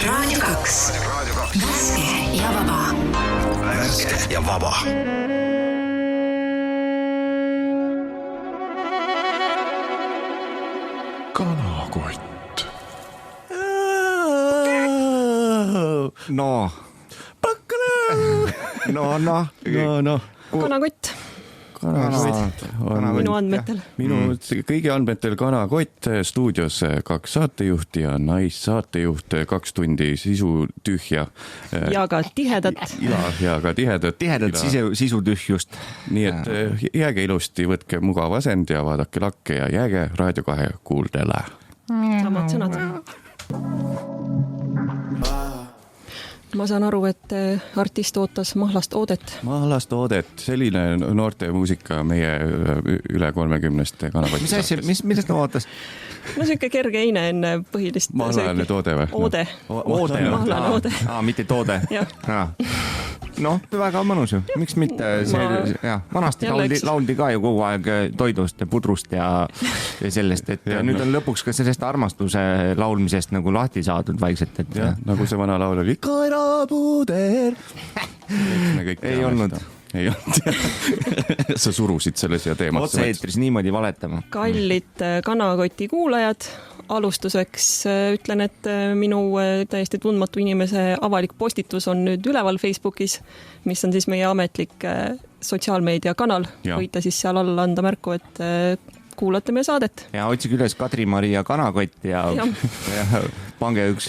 Raadio 2. Värske ja vaba. Värske ja vaba. Kanakott. No. No. Kanakott. Minu andmetel. Minu kõigi andmetel kanakott, stuudios 2 saatejuhti ja naissaatejuht, 2 tundi sisu tühja. Ja ka tihedat. Ja ka tihedat sisu tühjust. Nii et jääge ilusti, võtke mugav asend ja vaadake lakke ja jääge Raadio 2 kuuldele. Samad sõnad. Ma saan aru, et artist ootas mahlast oodet. Mahlast oodet, selline noorte muusika meie üle 30 kanakoti. Mis asja, millest ta ootas? No siuke kerge eine enne põhilist. Mahlane toode või? Oode. Mahlane oode. Mitte toode. No, väga mõnus ju. Miks mitte? Vanasti lauldi ka ju kogu aeg toidust ja pudrust ja sellest, et nüüd on lõpuks ka sellest armastuse laulmisest nagu lahti saadud vaikselt. Nagu see vana laul oli Kaerapuder. Ei olnud. Sa surusid selle siia teemasse. Otse eetris niimoodi valetama. Kallid kanakoti kuulajad, alustuseks ütlen, et minu täiesti tundmatu inimese avalik postitus on nüüd üleval Facebookis, mis on siis meie ametlik sotsiaalmeedia kanal. Võite siis seal alla anda märku, et kuulate meie saadet. Ja otsige üles Kadri-Maria kanakott ja pange üks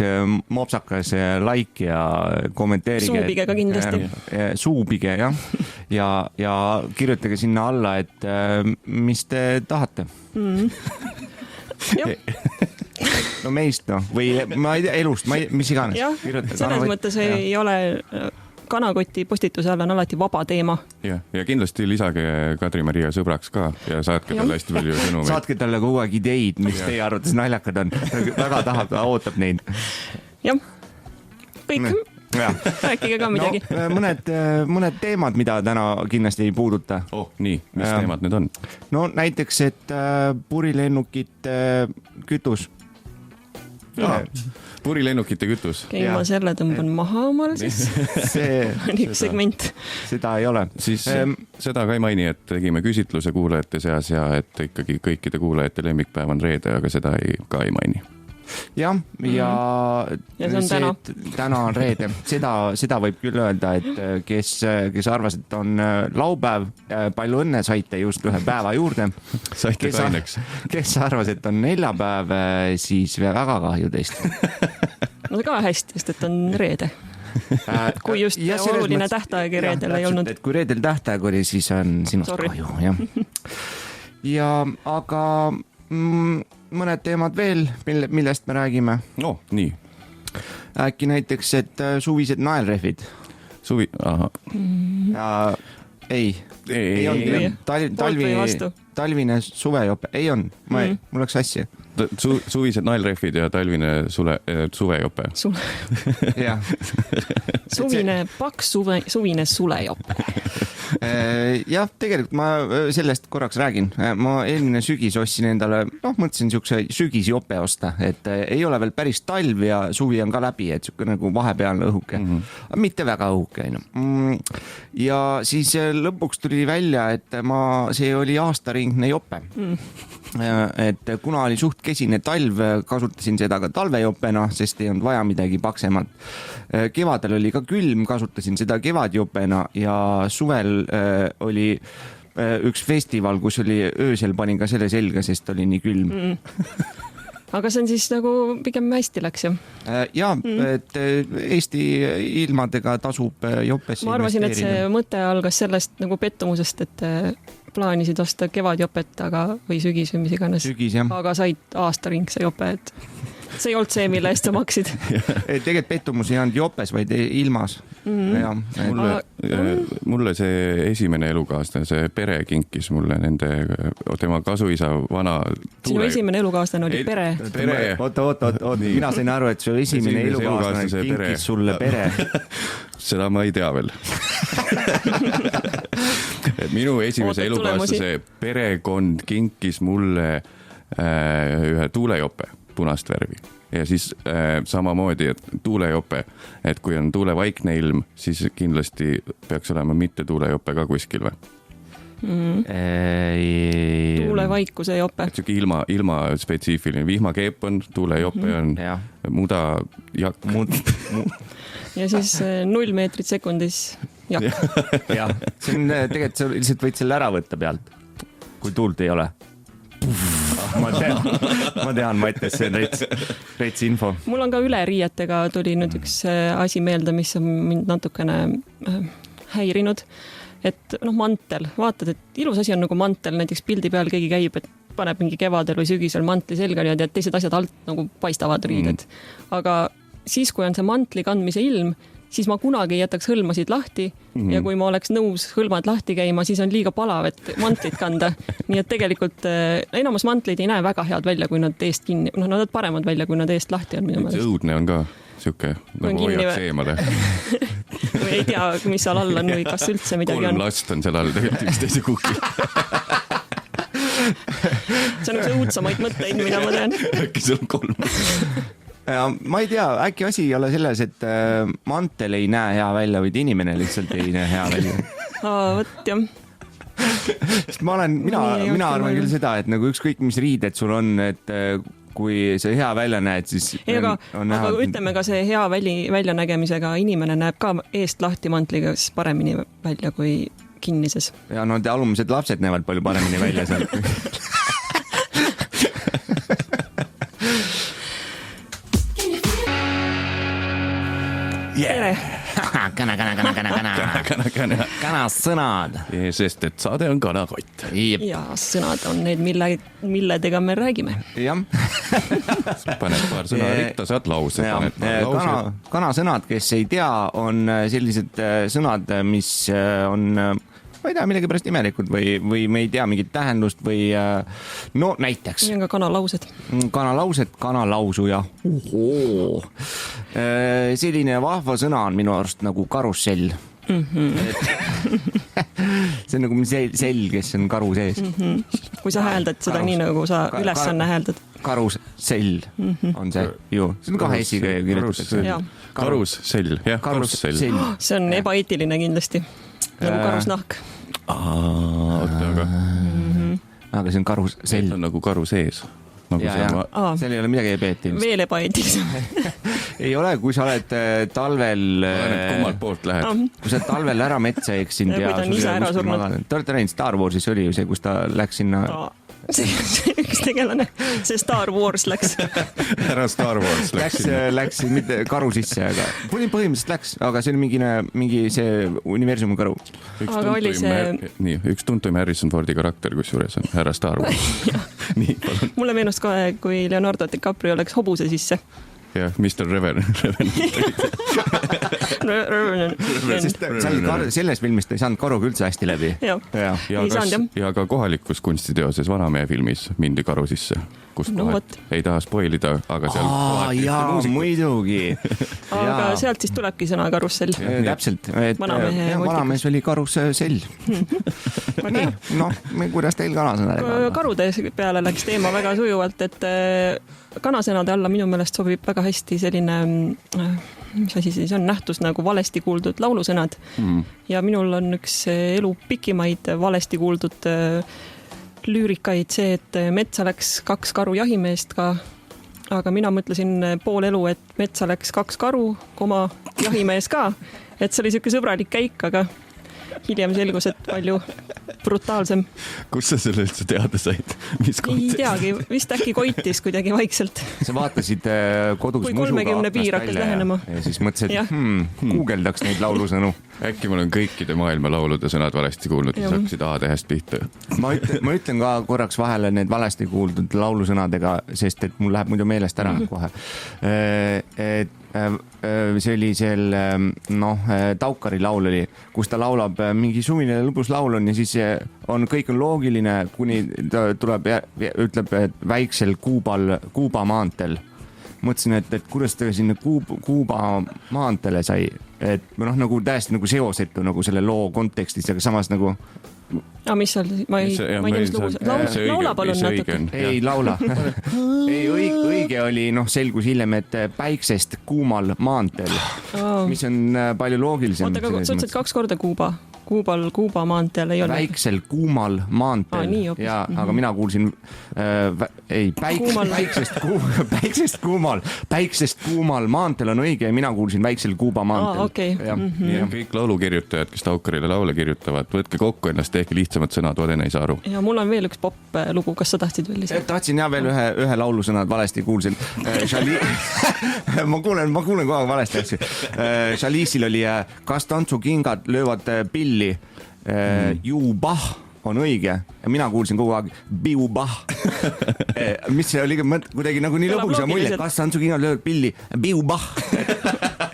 mopsakas like ja kommenteerige. Suupige ka kindlasti. Suupige, jah. Ja kirjutage sinna alla, et mis te tahate. No meist, või ma ei tea, elust, mis iganes. Jah, selles mõttes ei ole... Kanakoti postituse all on alati vaba teema. Ja kindlasti lisage Kadri-Maria sõbraks ka ja saatke talle hästi palju sõnumeid. Saatke talle kogu aeg ideid, mis teie arvates naljakad on. Väga tahab, ootab neid. Jah, kõik. Rääkige ka midagi. Mõned teemad, mida täna kindlasti ei puuduta. Nii, mis teemad need on? No näiteks, et purilennukite kütus. Purilennukite kütus. Ma selle tõmban maha omal siis. Üks segment. Seda ei ole. Siis seda ka ei maini, et tegime küsitluse kuulajate seas ja et ikkagi kõikide kuulajate lemmikpäev on reede, aga seda ka ei maini. Jah, ja täna on reede. Seda võib küll öelda, et kes arvas, et on laupäev, palju õnne, saite just ühe päeva juurde. Saite kaineks. Kes arvas, et on neljapäev, siis väga kahju teist. No ka hästi, sest et on reede. Kui just oluline tähtaeg reedel ei olnud. Kui reedel tähtaeg oli, siis on sinust kahju. Ja aga... mõned teemad veel, millest me räägime. No, nii. Äkki näiteks, et suvised naelrehvid. Ei on. Talvine suvejope. Ei on. Mul läks asja. Suvised naelrehvid ja talvine suvejope. Suvine paks suvine sulejope. Jah, tegelikult ma sellest korraks räägin. Ma eelmine sügis ostsin endale, mõtlesin siukse sügisjope osta, et ei ole veel päris talv ja suvi on ka läbi, et siuke nagu vahepealne õhuke. Mitte väga õhuke. Ja siis lõpuks tuli välja, et see oli aastaringne jope. Et kuna oli suht kesine talv, kasutasin seda ka talvejopena, sest ei olnud vaja midagi paksemat. Kevadel oli ka külm, kasutasin seda kevadjopena ja suvel oli üks festival, kus oli öösel panin ka selle selga, sest oli nii külm. Aga see on siis nagu pigem hästi läks, ju? Jaa, et Eesti ilmadega tasub jopesse investeerida. Ma arvasin, et see mõte algas sellest nagu pettumusest, et plaanisid osta kevadjopet, või sügis või mis iganes. Sügis, jah. Aga said aastaringse jope, et see ei olnud see, mille eest sa maksid. Tegelikult pettumus ei olnud jopes, vaid ilmas. Mulle see esimene elukaaslane, see pere kinkis mulle tema kasuisa vana Sinu esimene elukaaslane oli pere. Oot, mina sain aru, et su esimene elukaaslane kinkis sulle pere. Seda ma ei tea veel. Minu esimese elukaaslase perekond kinkis mulle ühe tuulejope punast värvi. ja siis samamoodi, et tuulejope, et kui on tuulevaikne ilm, siis kindlasti peaks olema mitte tuulejope ka kuskil või? Tuulevaikuse jope. Et siuke ilma spetsiifiline, vihmakeep on, tuulejope on, muda jakk. Ja siis 0 meetrit sekundis jakk. Jah, see on tegelikult, sa lihtsalt võid selle ära võtta pealt, kui tuult ei ole. Ma tean, Mattias, see on reits info. Mul on ka üle riietega tuli nüüd üks asi meelde, mis on mind natukene häirinud. Et mantel, vaatad, et ilus asi on nagu mantel, näiteks pildi peal keegi käib, et paneb mingi kevadel või sügisel mantli selga ja teised asjad alt nagu paistavad riided. Aga siis, kui on see mantli kandmise ilm, siis ma kunagi ei jätaks hõlmasid lahti ja kui ma oleks nõus hõlmad lahti käima, siis on liiga palav, et mantlit kanda. Nii et tegelikult enamus mantleid ei näe väga head välja, kui nad eest kinni, nad paremad välja, kui nad eest lahti on. See õudne on ka siuke, nagu hoiaks eemale. Või ei tea, mis seal all on või kas üldse midagi on. 3 last on seal all tegelikult üksteise kukil. See on üks õudsamaid mõtteid, mida ma tean. Äkki sul on 3? Ma ei tea, äkki asi ei ole selles, et mantel ei näe hea välja, vaid inimene lihtsalt ei näe hea välja. Võt jah. Mina arvan küll seda, et nagu ükskõik mis riided sul on, et kui see hea välja näed, siis aga ütleme ka see hea väljanägemisega inimene näeb ka eest lahti mantliga paremini välja kui kinnises. Ja need alumised lapsed näevad palju paremini välja seal. Tere! Kana sõnad. Sest et saade on kanakott. Ja sõnad on need, milledega me räägime. Jah. Paned paar sõna ritta, saad lause. Kana sõnad, kes ei tea, on sellised sõnad, mis on, ma ei tea, millegi pärast imelikud või me ei tea mingit tähendust või no näiteks. See on ka kanalaused. Kanalausuja. Selline vahva sõna on minu arust nagu karussell. See on nagu sell, kes on karu sees. Kui sa hääldad seda nii, nagu sa ülesanne hääldad. Karussell on see ju. See on 2 esiga kirjutatakse. Karussell, jah, karussell. See on ebaeetiline kindlasti. Nagu karusnahk. Aga see on karussell. See on nagu karu sees. Seal ei ole midagi ebaeetilist. Veel ebaeetilisem. Ei ole, kui sa oled talvel... Kummalt poolt lähed. Kui sa talvel ära metsa eksinud ja kui ta on ise ära surnud. Te olete näinud Star Warsis oli ju see, kus ta läks sinna... See üks tegelane, see Star Wars läks. Ära Star Wars läks mitte karu sisse, aga põhimõtteliselt läks, aga see oli mingi see universumi karu. Üks tuntuim Harrison Fordi karakter, kus juures on härra Star Wars. Nii, palun. Mulle meenus kohe, kui Leonardo DiCaprio läks hobuse sisse. Jah, Mr. Revenant. Selles filmis ta ei saanud karuga üldse hästi läbi. Ja ka kohalikus kunstiteoses Vanamehe filmis mindi karu sisse, kus ei taha spoilida, aga seal muidugi. Aga sealt siis tulebki sõna karussell. Täpselt. Vanamees oli karussell. Kuidas teil kanasõnadega? Karude peale läks teema väga sujuvalt, et kanasõnade alla minu meelest sobib väga hästi selline, mis asi siis on, nähtus nagu valesti kuuldud laulusõnad. Ja minul on üks elu pikimaid valesti kuuldud lüürikaid see, et metsa läks 2 karu jahimeest ka, aga mina mõtlesin pool elu, et metsa läks 2 karu, jahimees ka, et see oli selline sõbralik käik, aga hiljem selgus, et palju brutaalsem. Kus sa selle üldse teada said? Ei teagi, vist äkki koitis kuidagi vaikselt. Sa vaatasid kodus kui 30 piir hakkas lähenema. Ja siis mõtlesid, guugeldaks neid laulusõnu. Äkki ma olen kõikide maailma laulude sõnad valesti kuulnud, mis hakkasid A-tähest pihta. Ma ütlen ka korraks vahele need valesti kuuldud laulusõnadega, sest et mul läheb muidu meelest ära kohe. See oli Taukari laul oli, kus ta laulab mingi suvine lõbus laul on ja siis kõik on loogiline, kuni ta tuleb ja ütleb, et väiksel Kuuba maantel. Mõtlesin, et kuidas ta sinna Kuuba maantele sai, et nagu täiesti nagu seosetu nagu selle loo kontekstis, aga samas nagu mis seal, ma ei tea, mis lugu see, laula palun natuke. Ei laula. Ei, õige oli, selgus hiljem, et päiksest kuumal maanteel, mis on palju loogilisem. Oota, aga sa ütlesid 2 korda Kuuba maanteel ei ole. Väiksel kuumal maanteel. Ja, aga mina kuulsin päiksest kuumal maanteel on õige ja mina kuulsin väiksel Kuuba maanteel. Okay. Ja kõik laulukirjutajad, kes Taukarile laule kirjutavad, võtke kokku ennast, tehke lihtsamad sõnad, Oden ei saa aru. Ja mul on veel üks pop lugu, kas sa tahtsid veel lisada? Tahtsin veel ühe laulusõnad valesti kuulsin. ma kuulen kogu aeg valesti asju. Chalice'il oli kas tantsukingad löövad pilli, juubah on õige ja mina kuulsin kogu aeg biubah. Mis see oli kuidagi nagu nii lõbusa mulje, kas tantsukingad löövad pilli, biubah.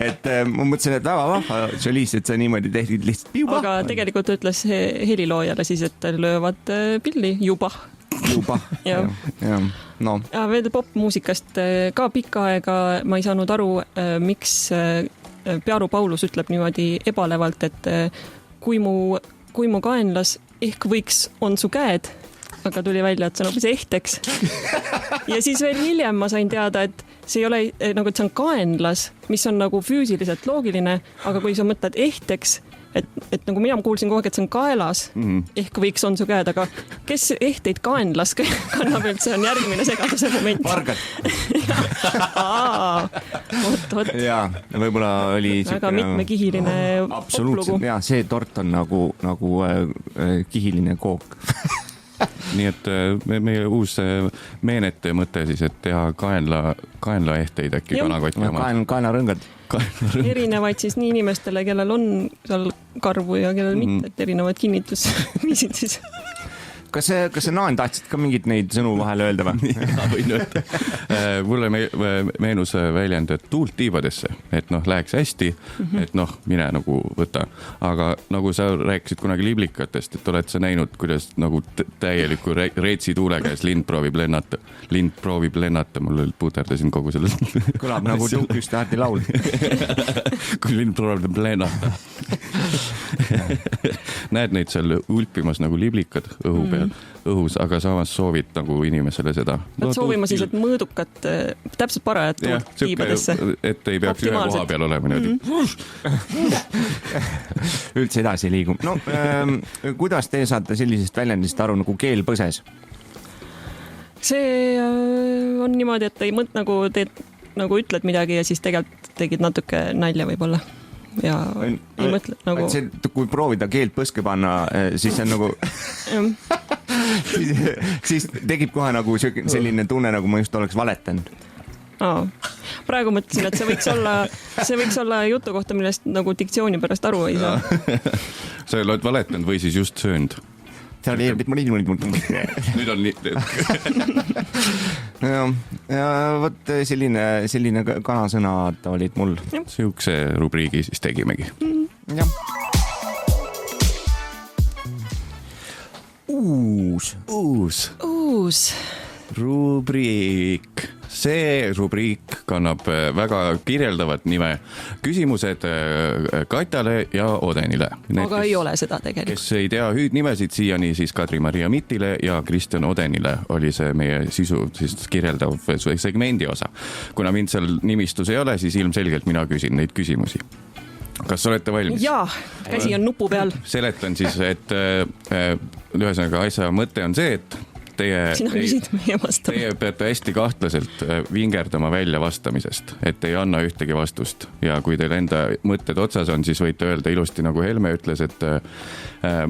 Et ma mõtlesin, et väga vahva Chalice, et sa niimoodi tehtud lihtsalt biubah. Aga tegelikult ütles heliloojale siis, et löövad pilli, juubah. Ja veel popmuusikast ka pikka aega ma ei saanud aru, miks Pearu Paulus ütleb niimoodi ebalevalt, et kui mu kaenlas ehk on su käed, aga tuli välja, et see on hoopis ehteks. Ja siis veel hiljem ma sain teada, et see ei ole nagu, et see on kaenlas, mis on nagu füüsiliselt loogiline, aga kui sa mõtled ehteks, et nagu mina kuulsin kogu aeg, et see on kaelas, ehk on su käed, aga kes ehteid kaenlas kannab üldse, on järgmine segaduse moment. Vargad. Oot. Ja, võib-olla oli väga mitmekihiline absoluutselt, ja see tort on nagu kihiline kook. Nii et meie uus meenete mõte siis, et teha kaenla ehteid äkki kanakotti oma. Kaenarõngad. Erinevaid siis nii inimestele, kellel on seal karvu ja kellel mitte, et erinevad kinnitusviisid siis. Kas sa Naan tahtsid ka mingit neid sõnu vahele öelda või? Ja, võin öelda. Mulle meenus väljend, et tuult tiibadesse, et läheks hästi, et mine nagu võta. Aga nagu sa rääkisid kunagi liblikatest, et oled sa näinud, kuidas nagu täieliku reetsi tuule käes lind proovib lennata, mul puterdasin kogu selle. Kõlab nagu Tuuküste laul. Kui lind proovib lennata. Näed neid seal ulpimas nagu liblikad õhus, aga samas soovid nagu inimesele seda. Nad soovima siis, et mõõdukat, täpselt parajat tuult tiibadesse. Et ei peaks ühe koha peal olema niimoodi. Üldse edasi ei liigu. Kuidas te saate sellisest väljendist aru nagu keel põses? See on niimoodi, et ei nagu ütled midagi ja siis tegelikult tegid natuke nalja võib-olla. Ja ei mõtle nagu... Kui proovida keelt põske panna, siis on nagu... siis tekib kohe nagu selline tunne, nagu ma just oleks valetanud. Praegu mõtlesin, et see võiks olla jutu kohta, millest nagu diktsiooni pärast aru ei saa. Sa oled valetanud või siis just söönud? Nüüd on nii. Ja võt selline kanasõnad olid mul. Siukse rubriigi siis tegimegi. Uus rubriik. See rubriik kannab väga kirjeldavat nime küsimused Katjale ja Odenile. Aga ei ole seda tegelikult. Kes ei tea hüüdnimesid siiani, siis Kadri-Maria Mittile ja Kristjan Odenile oli see meie sisu siis kirjeldav segmendi osa. Kuna mind seal nimistus ei ole, siis ilmselgelt mina küsin neid küsimusi. Kas olete valmis? Jaa, käsi on nupu peal. Seletan siis, et ühesõnaga asja mõte on see, et teie peate hästi kahtlaselt vingerdama välja vastamisest, et ei anna ühtegi vastust. Ja kui teil enda mõtted otsas on, siis võite öelda ilusti, nagu Helme ütles, et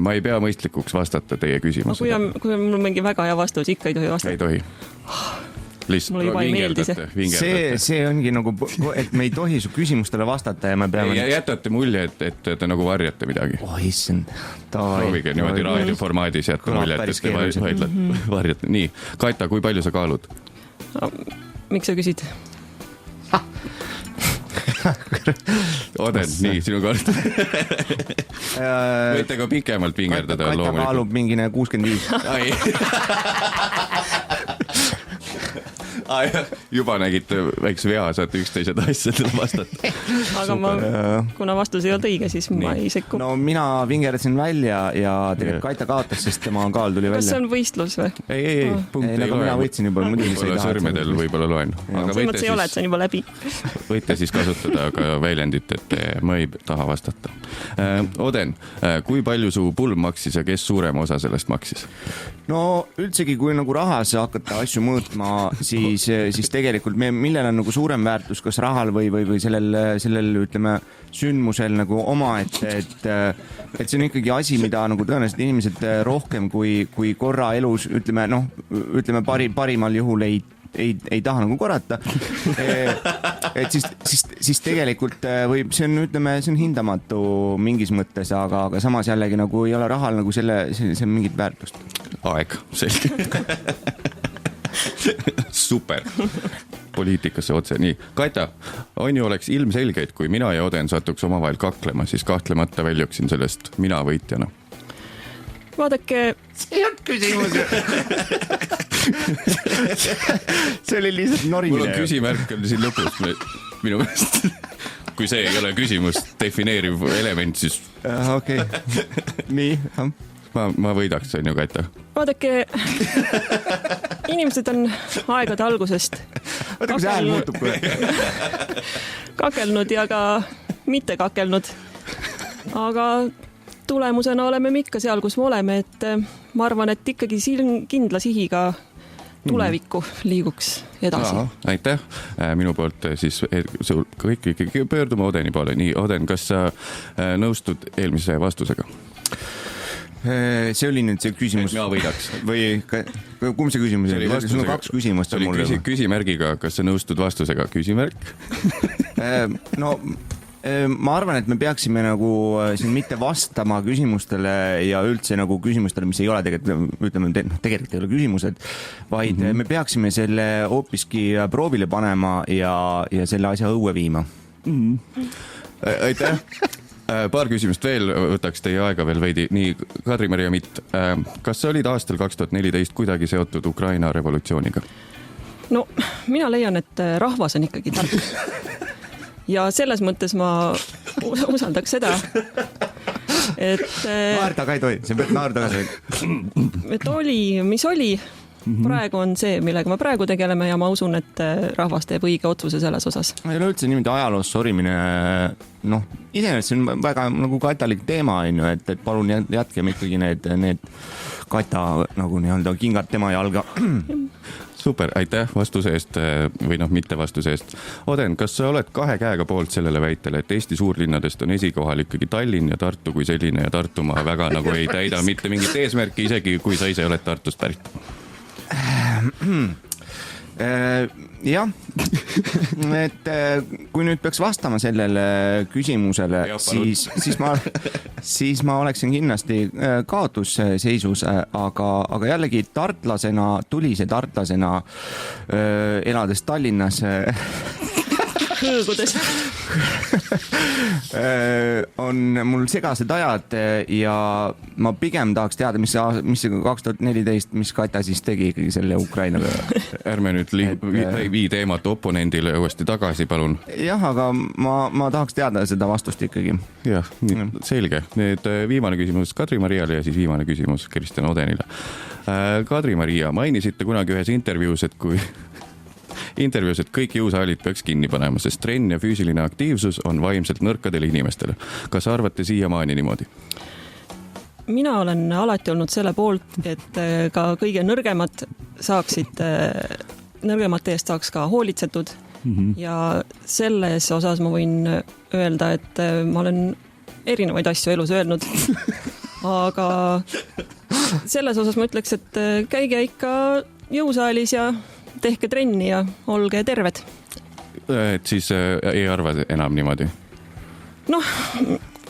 ma ei pea mõistlikuks vastata teie küsimusele. Kui on mul mingi väga hea vastus, ikka ei tohi vastata. Ei tohi. Mulle juba ei meeldi see. See ongi nagu, et me ei tohi su küsimustele vastata ja me peame... Ja jätate mulje, et te nagu varjate midagi. Issand. Proovige niimoodi raadioformaadis jätta mulje, et te varjate. Nii, Katja, kui palju sa kaalud? Miks sa küsid? Oden, nii, sinu kord. Võite ka pikemalt vingerdada. Katja kaalub mingine 65. juba nägite väikse vea, saate üksteised asjadele vastata. Aga kuna vastus ei olnud õige, siis ma ei sekku. No mina vingerdasin välja ja tegelikult Kaita kaotas, sest tema kaal tuli välja. Kas see on võistlus või? Ei, punkt ei loe. Mina võitsin juba, muidugi sa ei taha. Sõrmedel võib-olla loen. See mõttes ei ole, et see on juba läbi. Võite siis kasutada ka väljendit, et ma ei taha vastata. Oden, kui palju su pulm maksis ja kes suurema osa sellest maksis? No üldsegi, kui nagu rahas hakata asju mõõtma, siis tegelikult millel on nagu suurem väärtus, kas rahal või sellel ütleme sündmusel nagu omaette, et see on ikkagi asi, mida nagu tõenäoliselt inimesed rohkem kui korra elus ütleme parimal juhul ei taha nagu korrata. Et siis tegelikult võib, see on hindamatu mingis mõttes, aga samas jällegi nagu ei ole rahal nagu see mingit väärtust. Aeg, selge. Super. Poliitikasse otse. Nii, Kaita, on ju oleks ilmselge, et kui mina ja Oden satuks omavahel kaklema, siis kahtlemata väljuksin sellest mina võitjana. Vaadake. See ei olnud küsimus. See oli lihtsalt norimine. Mul on küsimärk siin lõpus minu meelest. Kui see ei ole küsimus, defineeriv element, siis... Okei. Nii, ma võidaks, on ju, Kaita. Vaadake, inimesed on aegade algusest vaata, kui see hääl muutub kohe. Kakelnud ja ka mitte kakelnud. Aga tulemusena oleme me ikka seal, kus me oleme, et ma arvan, et ikkagi kindla sihiga tulevikku liiguks edasi. Aitäh. Minu poolt siis kõik pöördume Odeni poole. Nii, Oden, kas sa nõustud eelmise vastusega? See oli nüüd see küsimus. Mina võidaks. Või kumb see küsimus oli? Sul on 2 küsimust. See oli küsimärgiga, kas sa nõustud vastusega? Küsimärk? No ma arvan, et me peaksime nagu siin mitte vastama küsimustele ja üldse nagu küsimustele, mis ei ole tegelikult ei ole küsimused, vaid me peaksime selle hoopiski proovile panema ja selle asja õue viima. Aitäh. Paar küsimust veel, võtaks teie aega veel veidi. Nii, Kadri-Maria Mitt, kas sa olid aastal 2014 kuidagi seotud Ukraina revolutsiooniga? No, mina leian, et rahvas on ikkagi tark. Ja selles mõttes ma usaldaks seda, et... Naarda ka ei tohi, see peab naarda ka tohi. Et oli, mis oli, praegu on see, millega me praegu tegeleme ja ma usun, et rahvas teeb õige otsuse selles osas. Ei ole üldse niimoodi ajaloos sorimine, iseenesest see on väga nagu katalik teema, et palun jätkeme ikkagi need Kata nagu nii-öelda kingad tema jalga. Super, aitäh vastuse eest või mitte vastuse eest. Oden, kas sa oled 2 käega poolt sellele väitele, et Eesti suurlinnadest on esikohal ikkagi Tallinn ja Tartu kui selline ja Tartumaa väga nagu ei täida mitte mingit eesmärki, isegi kui sa ise oled Tartust pärit? Jah, et kui nüüd peaks vastama sellele küsimusele, siis ma oleksin kindlasti kaotusseisus, aga jällegi tulise tartlasena elades Tallinnas hõõgudes on mul segased ajad ja ma pigem tahaks teada, mis 2014, mis Kata siis tegi ikkagi selle Ukrainaga. Ärme nüüd vii teemat oponendile uuesti tagasi, palun. Jah, aga ma tahaks teada seda vastust ikkagi. Jah, selge. Nüüd viimane küsimus Kadri-Mariale ja siis viimane küsimus Kristjan Odenile. Kadri-Maria, mainisite kunagi ühes intervjuus, et kõik jõusaalid peaks kinni panema, sest trenn ja füüsiline aktiivsus on vaimselt nõrkadele inimestele. Kas arvate siiamaani niimoodi? Mina olen alati olnud selle poolt, et ka kõige nõrgemate eest saaks ka hoolitsetud. Ja selles osas ma võin öelda, et ma olen erinevaid asju elus öelnud. Aga selles osas ma ütleks, et käige ikka jõusaalis ja tehke trenni ja olge terved. Et siis ei arva enam niimoodi?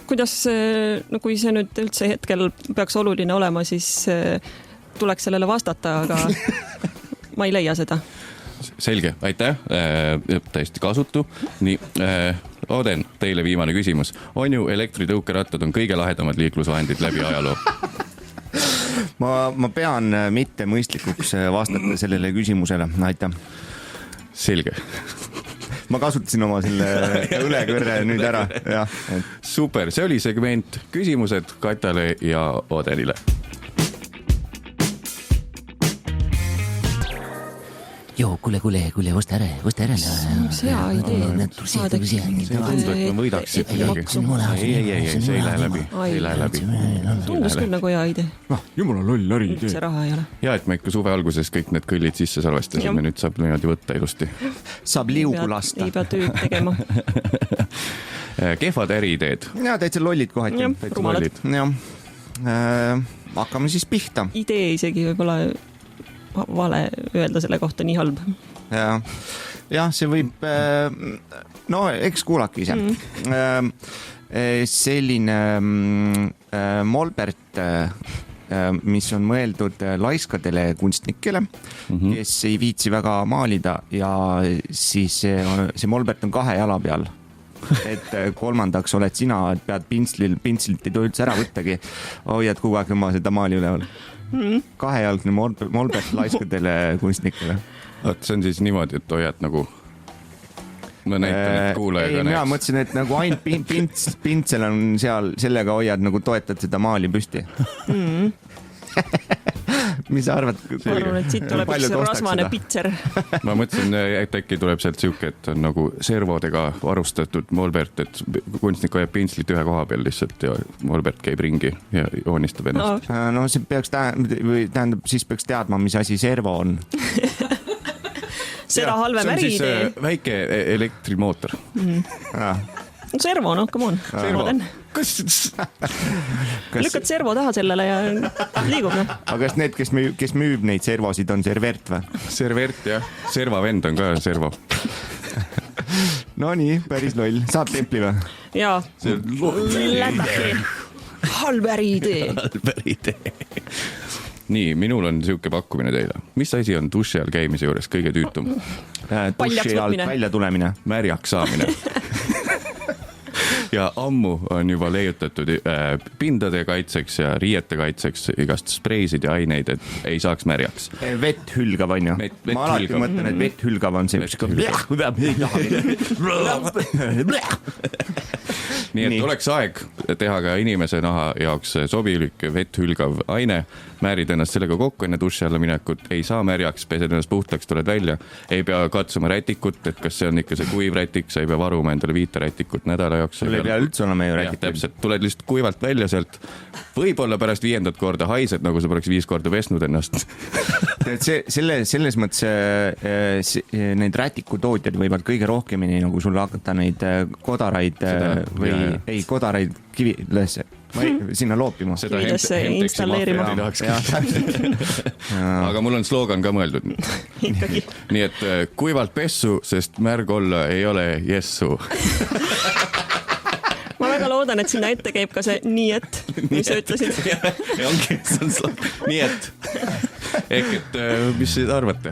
Kuidas, kui see nüüd üldse hetkel peaks oluline olema, siis tuleks sellele vastata, aga ma ei leia seda. Selge, aitäh, täiesti kasutu. Nii, Oden, teile viimane küsimus. On ju elektritõukerattad on kõige lahedamad liiklusvahendid läbi ajaloo? Ma pean mitte mõistlikuks vastata sellele küsimusele. Aitäh. selge. Ma kasutasin oma selle õlekõrre nüüd ära. Ja. Super, see oli segment küsimused Katale ja Odenile. Joo, kuule, osta ära. See hea idee. See tundub, et ma võidaksid midagi. Ei, see ei lähe läbi. Tundus küll nagu hea idee. Jumala loll lari idee. See raha ei ole. Ja, et me ikka suve alguses kõik need kõllid sisse salvestasime, nüüd saab niimoodi võtta ilusti. Saab liugu lasta. Ei pea tööd tegema. Kehvad äriideed. Ja, täitsa lollid kohati. Rumalad. Hakkame siis pihta. Idee isegi võib-olla vale öelda selle kohta nii halb. Ja, see võib, no eks kuulake ise. Selline molbert, mis on mõeldud laiskadele kunstnikele, kes ei viitsi väga maalida ja siis see molbert on 2 jala peal. Et kolmandaks oled sina, et pead pintslit ei tule üldse ära võttagi, hoiad kogu aeg oma seda maali üleval. 2-jalgne molbert laiskadele kunstnikele. See on siis niimoodi, et hoiad nagu ma näitan, et kuulajaga näeks. Mina mõtlesin, et nagu ainult pintsel on seal, sellega hoiad nagu toetad seda maali püsti. Mis sa arvad? Ma arvan, et siit tuleb üks rasvane pitser. Ma mõtlesin, et äkki tuleb sealt siuke, et on nagu servodega varustatud molbert, et kunstnik hoiab pintslit ühe koha peal lihtsalt ja molbert käib ringi ja joonistab ennast. No see peaks tähendab, siis peaks teadma, mis asi servo on. Seda halvem äriidee. See on siis väike elektrimootor. Servo, no, come on. Servo. Lükkad servo taha sellele ja liigub. Aga kas need, kes müüb neid servosid, on servert või? Servert, jah. Serva vend on ka servo. No nii, päris loll. Saab templi või? Jaa. Lätaki. Halb äriidee. Nii, minul on siuke pakkumine teile. Mis asi on duši all käimise juures kõige tüütum? Duši alt välja tulemine. Märjaks saamine. Ja ammu on juba leiutatud pindade kaitseks ja riiete kaitseks igast spreisid ja aineid, et ei saaks märjaks. Vett hülgav on ju. Ma alati mõtlen, et vett hülgav on see. Nii et oleks aeg teha ka inimese naha jaoks sobilik vett hülgav aine, määrid ennast sellega kokku enne duši alla minekut, ei saa märjaks, pesed ennast puhtaks, tuled välja, ei pea katsuma rätikut, et kas see on ikka see kuiv rätik, sa ei pea varuma endale 5 rätikut nädala jaoks. Sul ei pea üldse olema ju rätikut. Täpselt, tuled lihtsalt kuivalt välja sealt, võib-olla pärast 5. korda haised, nagu sa poleks 5 korda vesnud ennast. Selles mõttes need rätikutootjad võivad kõige rohkemini nagu sulle hakata neid kodaraid või ei kodaraid kivi lõesse sinna loopima. Kivillesse installeerima. Aga mul on slogan ka mõeldud. Nii et kuivalt pessu, sest märg olla ei ole jessu. Ma väga loodan, et sinna ette käib ka see nii et, mis sa ütlesid. Nii et. Ehk et, mis te arvate?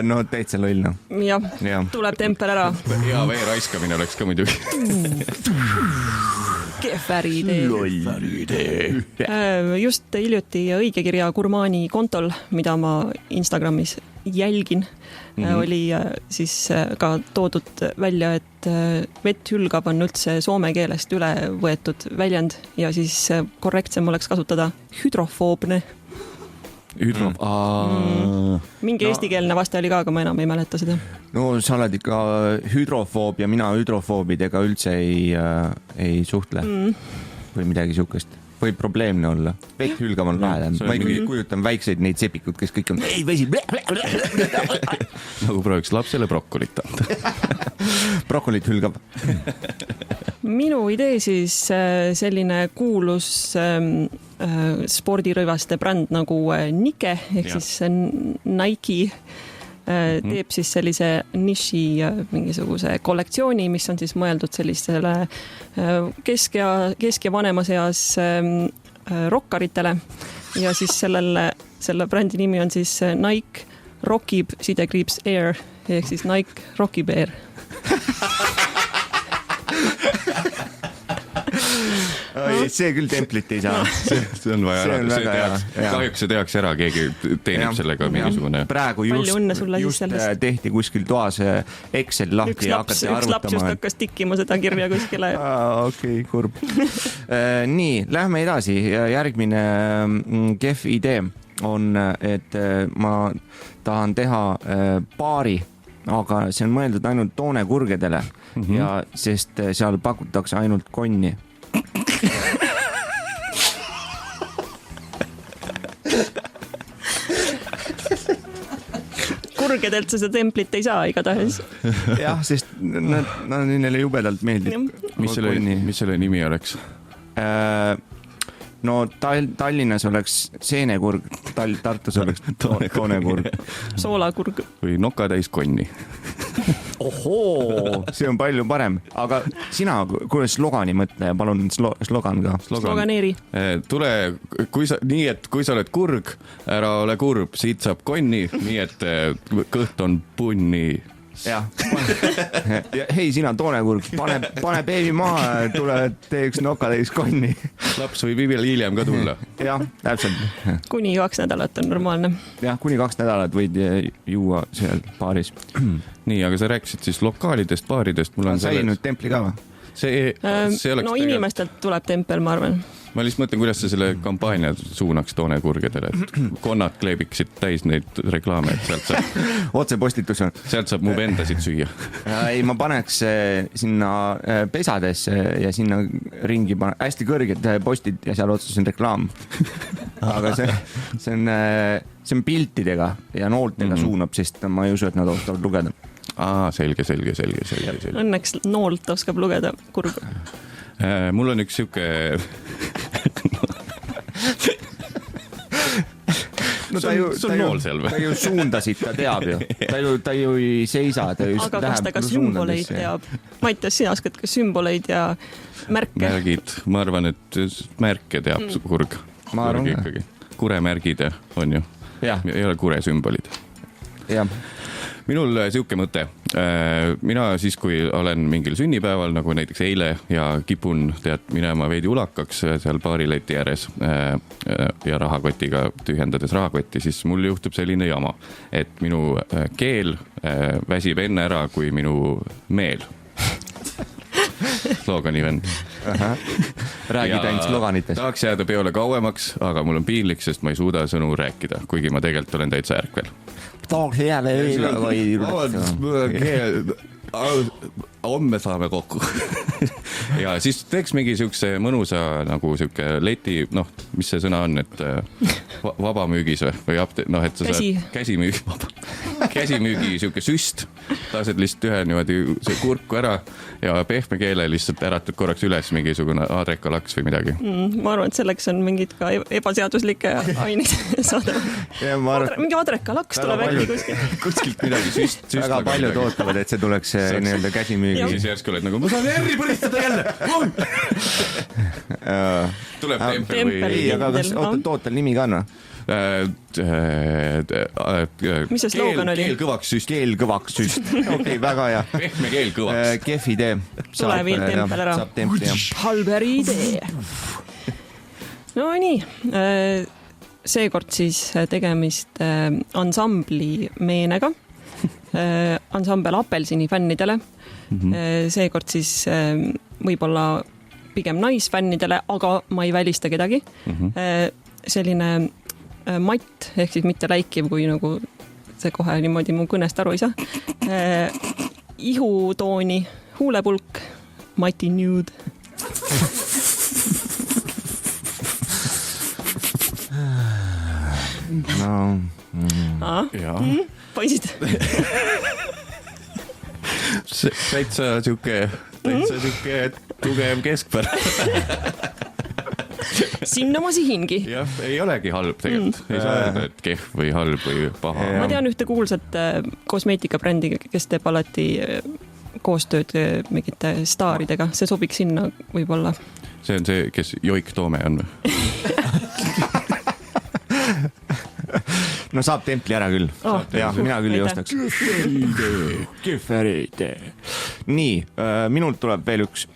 No täitsa loll, no. Jah, tuleb temper ära. Hea vee raiskamine oleks ka muidugi. Kehv äriidee. Just hiljuti õigekirja Gurmani kontol, mida ma Instagramis jälgin, oli siis ka toodud välja, et vett hülgav on üldse soome keelest üle võetud väljend ja siis korrektsem oleks kasutada hüdrofoobne. Mingi eestikeelne vaste oli ka, aga ma enam ei mäleta seda. No sa oled ikka hüdrofoob ja mina hüdrofoobidega üldse ei suhtle või midagi sihukest. Võib probleemne olla. Vett hülgav on lahe. Ma ei kujutan väikseid neid sepikud, kes kõik on ei vesi. Nagu prooviks lapsele brokkolit anda. Brokkolit hülgav. Minu idee siis selline kuulus spordirõivaste bränd nagu Nike ehk siis Nike teeb siis sellise niši mingisuguse kollektsiooni, mis on siis mõeldud sellisele kesk- ja vanemas eas rokkaritele ja siis selle brändi nimi on siis Nike Rockib _ Air ehk siis Nike Rockib Air. see küll templit ei saa. See on vaja ära. Kahjuks see tehakse ära, keegi teenib sellega mingisugune. Praegu just tehti kuskil toas Excel lahti ja hakati arvutama. Üks laps just hakkas tikkima seda kirja kuskile. Okei, kurb. Nii, lähme edasi. Järgmine kehv idee on, et ma tahan teha baari, aga see on mõeldud ainult toonekurgedele ja sest seal pakutakse ainult konni. Kurgedelt sa seda templit ei saa igatahes. Jah, sest neile jubedalt meeldib. Mis selle nimi oleks? No Tallinnas oleks seenekurg, Tartus oleks toonekurg. Soolakurg. Või nokatäis konni. Ohoo, see on palju parem. Aga sina, kuule slogani mõtle ja palun slogan ka. Sloganeeri. Tule, kui sa oled kurg, ära ole kurb, siit saab konni, nii et kõht on punni. Jah. Hei, sina toonekurg, pane beebi maha, tule tee üks nokatäis konni. Laps võib hiljem ka tulla. Jah, täpselt. Kuni 2 nädalat on normaalne. Jah, kuni 2 nädalat võid juua seal baaris. Nii, aga sa rääkisid siis lokaalidest, baaridest. Sai nüüd templi ka või? No inimestelt tuleb tempel, ma arvan. Ma lihtsalt mõtlen, kuidas sa selle kampaania suunaks toonekurgedele, et konnad kleebiksid täis neid reklaame, et sealt saab otsepostitus on. Sealt saab mu vendasid süüa. Ei, ma paneks sinna pesadesse ja sinna ringi hästi kõrged postid ja seal otsas on reklaam. Aga see on piltidega ja nooltega suunab, sest ma ei usu, et nad ootavad lugeda. Selge. Õnneks noolt oskab lugeda kurb. Mul on üks siuke no ta ju suundasid, ta teab ju. Ta ju ei seisa, ta just aga kas ta ka sümboleid teab? Maitas, sina oskad ka sümboleid ja märke? Märgid, ma arvan, et märke teab kurg. Ma arvan ikkagi. Kuremärgid on ju. Ei ole kure sümbolid. Jah. Minul siuke mõte. Mina siis, kui olen mingil sünnipäeval, nagu näiteks eile ja kipun minema veidi ulakaks seal baarileti ääres ja rahakotiga tühjendades rahakotti, siis mul juhtub selline jama, et minu keel väsib enne ära kui minu meel. Slogani vend. Räägid ainult sloganitest. Tahaks jääda peole kauemaks, aga mul on piinlik, sest ma ei suuda sõnu rääkida, kuigi ma tegelikult olen täitsa ärkvel. Tahaks jääda homme saame kokku. Ja siis teeks mingi siukse mõnusa nagu siuke leti, mis see sõna on, et vabamüügis või et sa saad käsimüügi siuke süst, lased lihtsalt ühe niimoodi see kurku ära ja pehme keele lihtsalt äratad korraks üles mingisugune adrekalaks või midagi. Ma arvan, et selleks on mingid ka ebaseaduslikke aineid saada. Mingi adrekalaks tuleb äkki kuskilt midagi süst. Väga palju tootavad, et see tuleks nii-öelda käsimüügi. Siis järsku oled nagu, ma saan erri põlistada jälle. Tuleb tempel või... Ei, aga kas tootel nimi ka on? Mis see slogan oli? Keelkõvaks süst. Okei, väga hea. Pehme keelkõvaks. Kehv idee. Tule viil tempel ära. Halber idee. No nii, seekord siis tegemist ansambli meenega. Ansambel Apelsini fännidele. Seekord siis võib-olla pigem naisfännidele, aga ma ei välista kedagi. Selline matt, ehk siis mitte läikiv, kui nagu see kohe niimoodi mu kõnest aru ei saa. Ihutooni, huulepulk, Mati Nude. Poisid. Täitsa siuke tugev keskpär. Sinna ma sihingi. Jah, ei olegi halb tegelikult. Ei saa öelda, et kehv või halb või paha. Ma tean ühte kuulsat kosmeetikabrändi, kes teeb alati koostööd mingite staaridega. See sobiks sinna võib-olla. See on see, kes Joik Toome on või? No saab templi ära küll. Mina küll ei ostaks. Kehv idee. Nii, minult tuleb veel üks.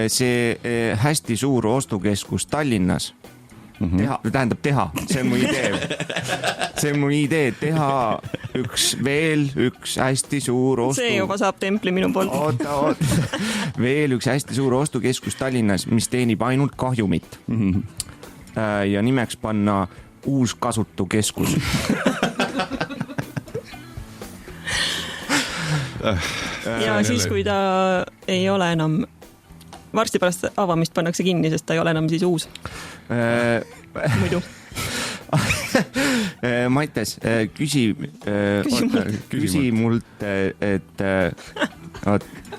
see hästi suur ostukeskus Tallinnas teha, see on mu idee. See on mu idee, teha veel üks hästi suur see juba saab templi minu poolt. Oota. Veel üks hästi suur ostukeskus Tallinnas, mis teenib ainult kahjumit. Ja nimeks panna uus kasutukeskus. Ja siis, kui ta ei ole enam, varsti pärast avamist pannakse kinni, sest ta ei ole enam siis uus. Muidu. Maites, küsi mult, et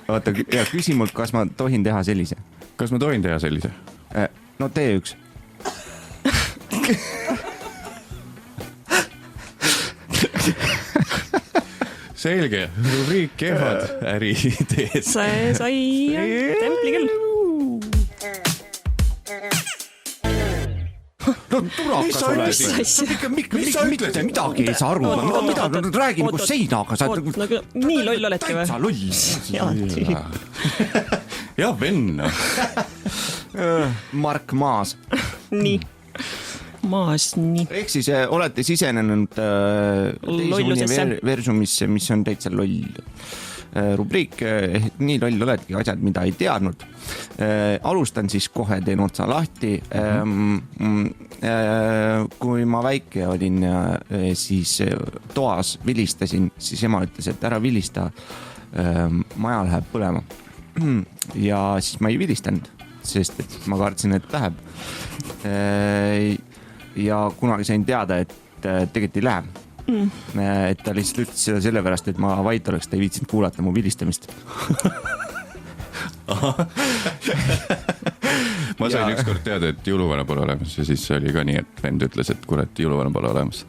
oota, küsi mult, kas ma tohin teha sellise? Kas ma tohin teha sellise? No tee üks. Selge, rubriik kehvad äriideed. See sai templi küll. No turakas oled. Mis sa ütled? Midagi ei saa aru. Räägi nagu seinaga. Nii loll oledki või? Täitsa loll. Ja venn. Mark Maas. Nii. Maas, nii. Ehk siis olete sisenenud teise universumisse, mis on täitsa loll rubriik. Nii loll oledki asjad, mida ei teadnud. Alustan siis kohe, teen otsa lahti. Kui ma väike olin, siis toas vilistasin, siis ema ütles, et ära vilista, maja läheb põlema. Ja siis ma ei vilistanud, sest et ma kartsin, et läheb. Ja kunagi sain teada, et tegelikult ei lähe. Et ta lihtsalt ütles seda sellepärast, et ma vait oleks, ta ei viitsinud kuulata mu vilistamist. Ma sain ükskord teada, et jõuluvana pole olemas ja siis oli ka nii, et vend ütles, et kuule, et jõuluvana pole olemas.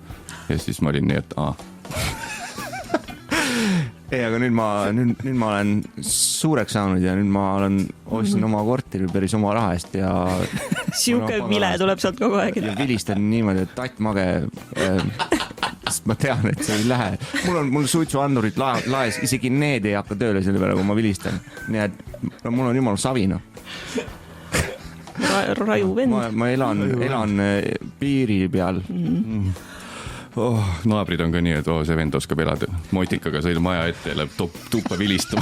Ja siis ma olin nii, et Ei, aga nüüd ma olen suureks saanud ja nüüd ma ostsin oma korteri päris oma raha eest ja Siuke vile tuleb sealt kogu aeg. Ja vilistan niimoodi, et tattmage, sest ma tean, et see ei lähe. Mul suitsuandurid laes, isegi need ei hakka tööle selle peale, kui ma vilistan. Nii et mul on jumal savina. Raju vend. Ma elan piiri peal. Naabrid on ka nii, et see vend oskab elada. Motikaga sõid maja ette ja läheb tuppa vilistuma.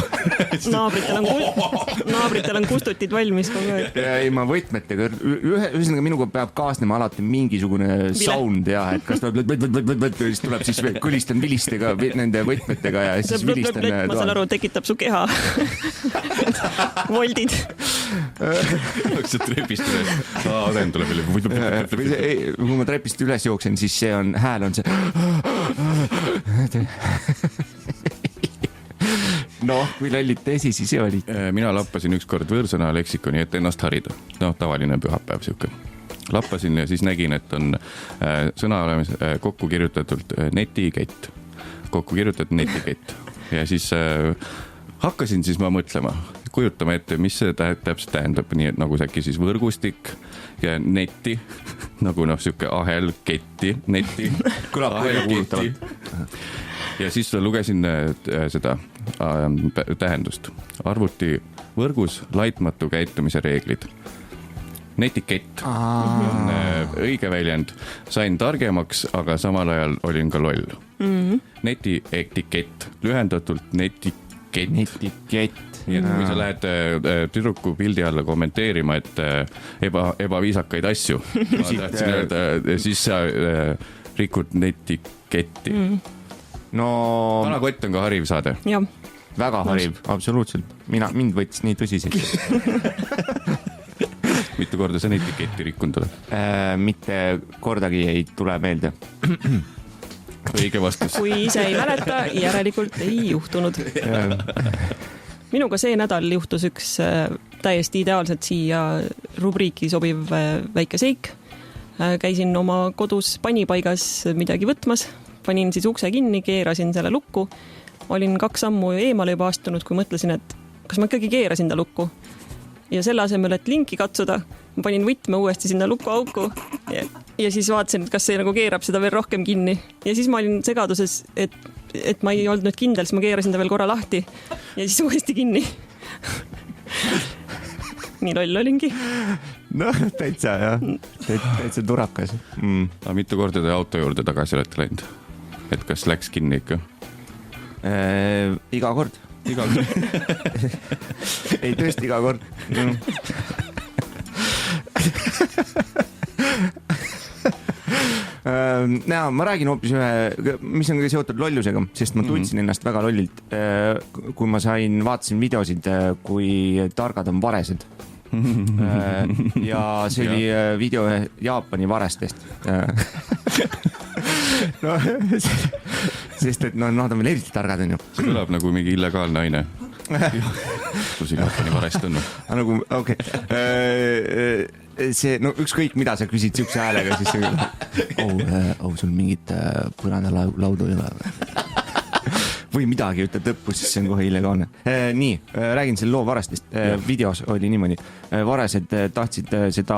Naabritel on kustutid valmis kogu aeg. Ei, ma võtmetega, ühesõnaga minuga peab kaasnema alati mingisugune sound ja et kas tuleb siis kõlistan vilistega nende võtmetega ja siis vilistan. Ma saan aru, tekitab su keha. Voldid. See trepist üles. Aden tuleb veel. Kui ma trepist üles jooksen, siis see on, hääl on see. Noh, kui lollid tesi, siis see oli. Mina lappasin ükskord võõrsõna leksikoni, et ennast harida. Tavaline pühapäev siuke. Lappasin ja siis nägin, et on sõna olemas kokku kirjutatult netikett. Kokku kirjutatud netikett. Ja siis hakkasin siis ma mõtlema, kujutama ette, mis see täpselt tähendab, nii et nagu äkki siis võrgustik ja netti, nagu siuke ahel, ketti, netti, ahel, ketti. Ja siis lugesin seda tähendust. Arvuti võrgus laitmatu käitumise reeglid. Netikett on õige väljend. Sain targemaks, aga samal ajal olin ka loll. Netietikett, lühendatult netikett. Nii et kui sa lähed tüdruku pildi alla kommenteerima, et ebaviisakaid asju, ma tahtsin öelda, siis sa rikud netiketti. No... Kanakott on ka hariv saade. Ja. Väga hariv, absoluutselt. Mind võttis nii tõsiselt. Mitu korda sa netiketti rikkunud oled? Mitte kordagi ei tule meelde. Õige vastus. Kui ise ei mäleta, järelikult ei juhtunud. Minuga see nädal juhtus üks täiesti ideaalselt siia rubriiki sobiv väike seik. Käisin oma kodus panipaigas midagi võtmas, panin siis ukse kinni, keerasin selle lukku. Olin 2 sammu eemale juba astunud, kui mõtlesin, et kas ma ikkagi keerasin ta lukku. Ja selle asemel, et linki katsuda, ma panin võtme uuesti sinna lukuauku ja siis vaatasin, et kas see nagu keerab seda veel rohkem kinni. Ja siis ma olin segaduses, et ma ei olnud nüüd kindel, siis ma keerasin ta veel korra lahti ja siis uuesti kinni. nii loll olingi. noh, täitsa jah, täitsa turakas. Aga mitu korda te auto juurde tagasi olete läinud? Et kas läks kinni ikka? Iga kord. ei, tõesti iga kord. Ma räägin hoopis ühe, mis on ka seotud lollusega, sest ma tundsin ennast väga lollilt, kui ma vaatasin videosid, kui targad on varesed. Ja see oli video Jaapani varestest. No, sest et nad on veel eriti targad, on ju. See kõlab nagu mingi illegaalne aine. Kus Jaapani varest on? Nagu, okei. See, no ükskõik mida sa küsid siukse häälega, siis sul mingit põrandalaudu ei ole või midagi ütled lõppu, siis see on kohe illegaalne. Nii, räägin selle loo varestest. Videos oli niimoodi. Varesed tahtsid seda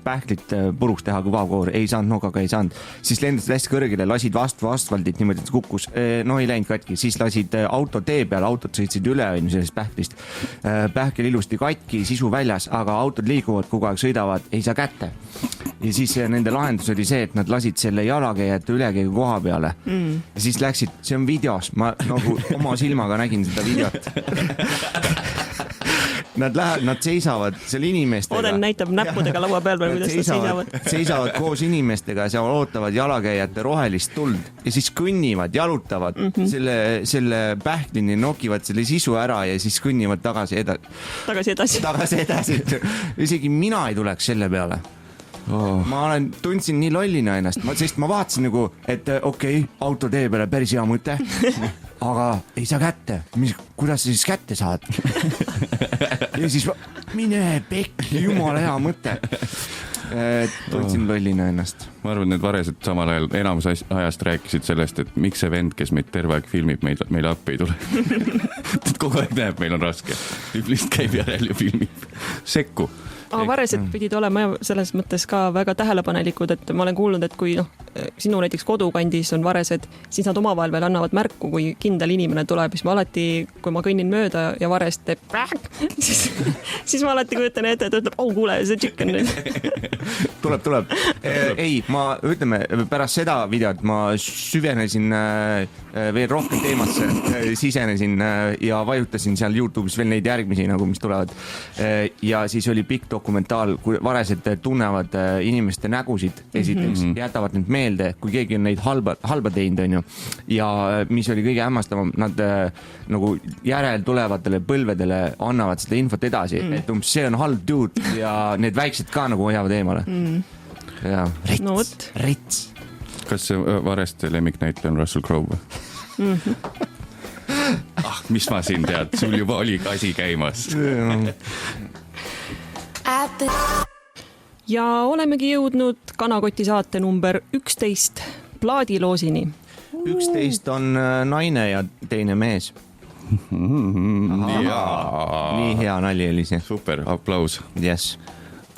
pähklit puruks teha, kui vaavkoor ei saanud, nogaga ei saanud. Siis lendasid hästi kõrgele, lasid vastu asfaldit niimoodi, et kukkus. No ei läinud katki. Siis lasid auto tee peal, autod sõitsid üle sellest pähklist. Pähkel ilusti katki, sisu väljas, aga autod liiguvad, kogu aeg sõidavad, ei saa kätte. Ja siis nende lahendus oli see, et nad lasid selle jalakäijate ülekäigu koha peale. Ja siis läksid, see on videos, ma nagu oma silmaga nägin seda videot. Nad seisavad seal inimestega. Oden näitab näppudega laua peal, kuidas nad seisavad. Seisavad koos inimestega ja seal ootavad jalakäijate rohelist tuld ja siis kõnnivad, jalutavad selle pähklini, nokivad selle sisu ära ja siis kõnnivad tagasi edasi. Isegi mina ei tuleks selle peale. Ma tundsin nii lollina ennast, sest ma vaatasin nagu, et okei, auto tee peale päris hea mõte, aga ei saa kätte. Kuidas sa siis kätte saad? Ja siis mine pekki, jumala hea mõte. Tundsin lollina ennast. Ma arvan, need varesed samal ajal enamus ajast rääkisid sellest, et miks see vend, kes meid terve aeg filmib, meile appi ei tule. Kogu aeg näeb, meil on raske. Tüüplist käib järel ja filmib. Sekku. Aga varesed pidid olema selles mõttes ka väga tähelepanelikud, et ma olen kuulnud, et kui sinu näiteks kodukandis on varesed, siis nad omavahel veel annavad märku, kui kindel inimene tuleb, siis ma alati, kui ma kõnnin mööda ja varest teeb siis ma alati kujutan ette, et ütleb, kuule, see chicken nüüd. Tuleb. Ei, ma ütleme, pärast seda videot ma süvenesin veel rohkem teemasse, sisenesin ja vajutasin seal YouTube'is veel neid järgmisi, nagu mis tulevad. Ja siis oli pikk dokumentaal, kui varesed tunnevad inimeste nägusid esiteks, jätavad need meelde, kui keegi on neid halba teinud, on ju. Ja mis oli kõige hämmastavam, nad nagu järel tulevatele põlvedele annavad seda infot edasi, et see on halb dude ja need väiksed ka nagu hoiavad eemale. Ja rits. Kas see vareste lemmiknäitleja on Russell Crowe? Mis ma siin tead, sul juba oli asi käimas. Ja olemegi jõudnud Kanakoti saate number 11 plaadiloosini. 11 on naine ja teine mees. Nii hea nali oli see. Super, aplaus. Yes.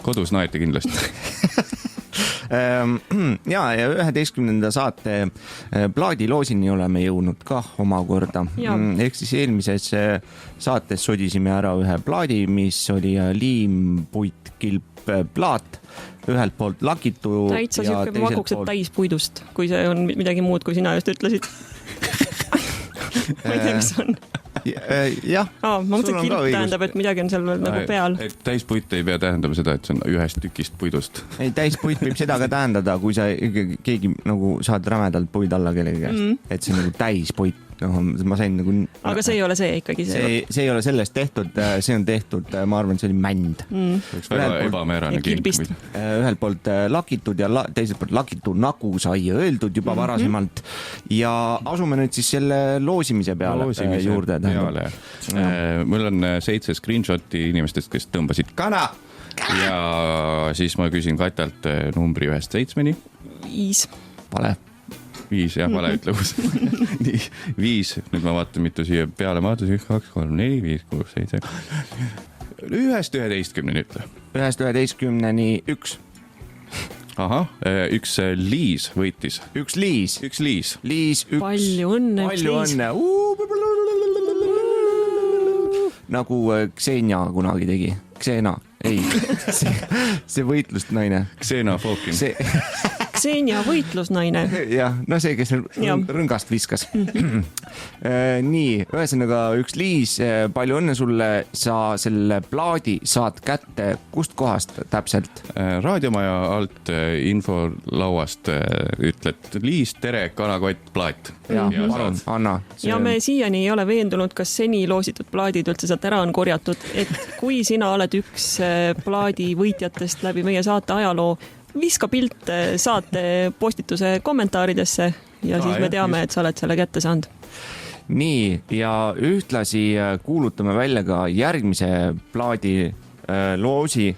Kodus naeti kindlasti. Ja 11. saate plaadiloosini oleme jõudnud ka omakorda. Ehk siis eelmises saates sodisime ära ühe plaadi, mis oli liimpuitkilp plaat, ühelt poolt lakitu täitsa ja siuke maguksed täispuidust, kui see on midagi muud, kui sina just ütlesid. Ma ei tea, mis on. Jah. Ma mõtlen, et kilp tähendab, et midagi on seal nagu peal. Et täispuit ei pea tähendama seda, et see on ühest tükist puidust. Ei, täispuit võib seda ka tähendada, kui sa keegi nagu saad rämedalt puid alla kellegi käest. Et see on nagu täispuit. Ma sain nagu... Aga see ei ole see ikkagi. See ei ole sellest tehtud, see on tehtud, ma arvan, see oli mänd. Üks väga ebamäärane kink. Ühelt poolt lakitud ja teiselt poolt lakitud nagu sai öeldud juba varasemalt. Ja asume nüüd siis selle loosimise peale juurde. Mul on 7 screenshoti inimestest, kes tõmbasid kana. Ja siis ma küsin Katjalt numbri 1-7-ni. 5. Vale. 5, jah, vale ütlevus. Nii, 5. Nüüd ma vaatan, mitu siia peale maadus. 1, 2, 3, 4, 5, 6, 7. 1-11 ütle. 1-11-ni 1. Ahah, üks Liis võitis. Üks Liis. Liis, 1. Palju õnne, Palju õnne. Nagu Xenia kunagi tegi. Xena, ei, see võitlust naine. Xena Fokin. Xenia võitlusnaine. Jah, no see, kes rõngast viskas. Nii, ühesõnaga üks Liis, palju õnne sulle, sa selle plaadi saad kätte kust kohast täpselt? Raadiomaja alt infolauast ütled Liis, tere, kanakott, plaat. Ja palun, Anna. Ja me siiani ei ole veendunud, kas seni loositud plaadid üldse sealt ära on korjatud, et kui sina oled üks plaadi võitjatest läbi meie saate ajaloo, viska pilt saate postituse kommentaaridesse ja siis me teame, et sa oled selle kätte saanud. Nii, ja ühtlasi kuulutame välja ka järgmise plaadi loosi,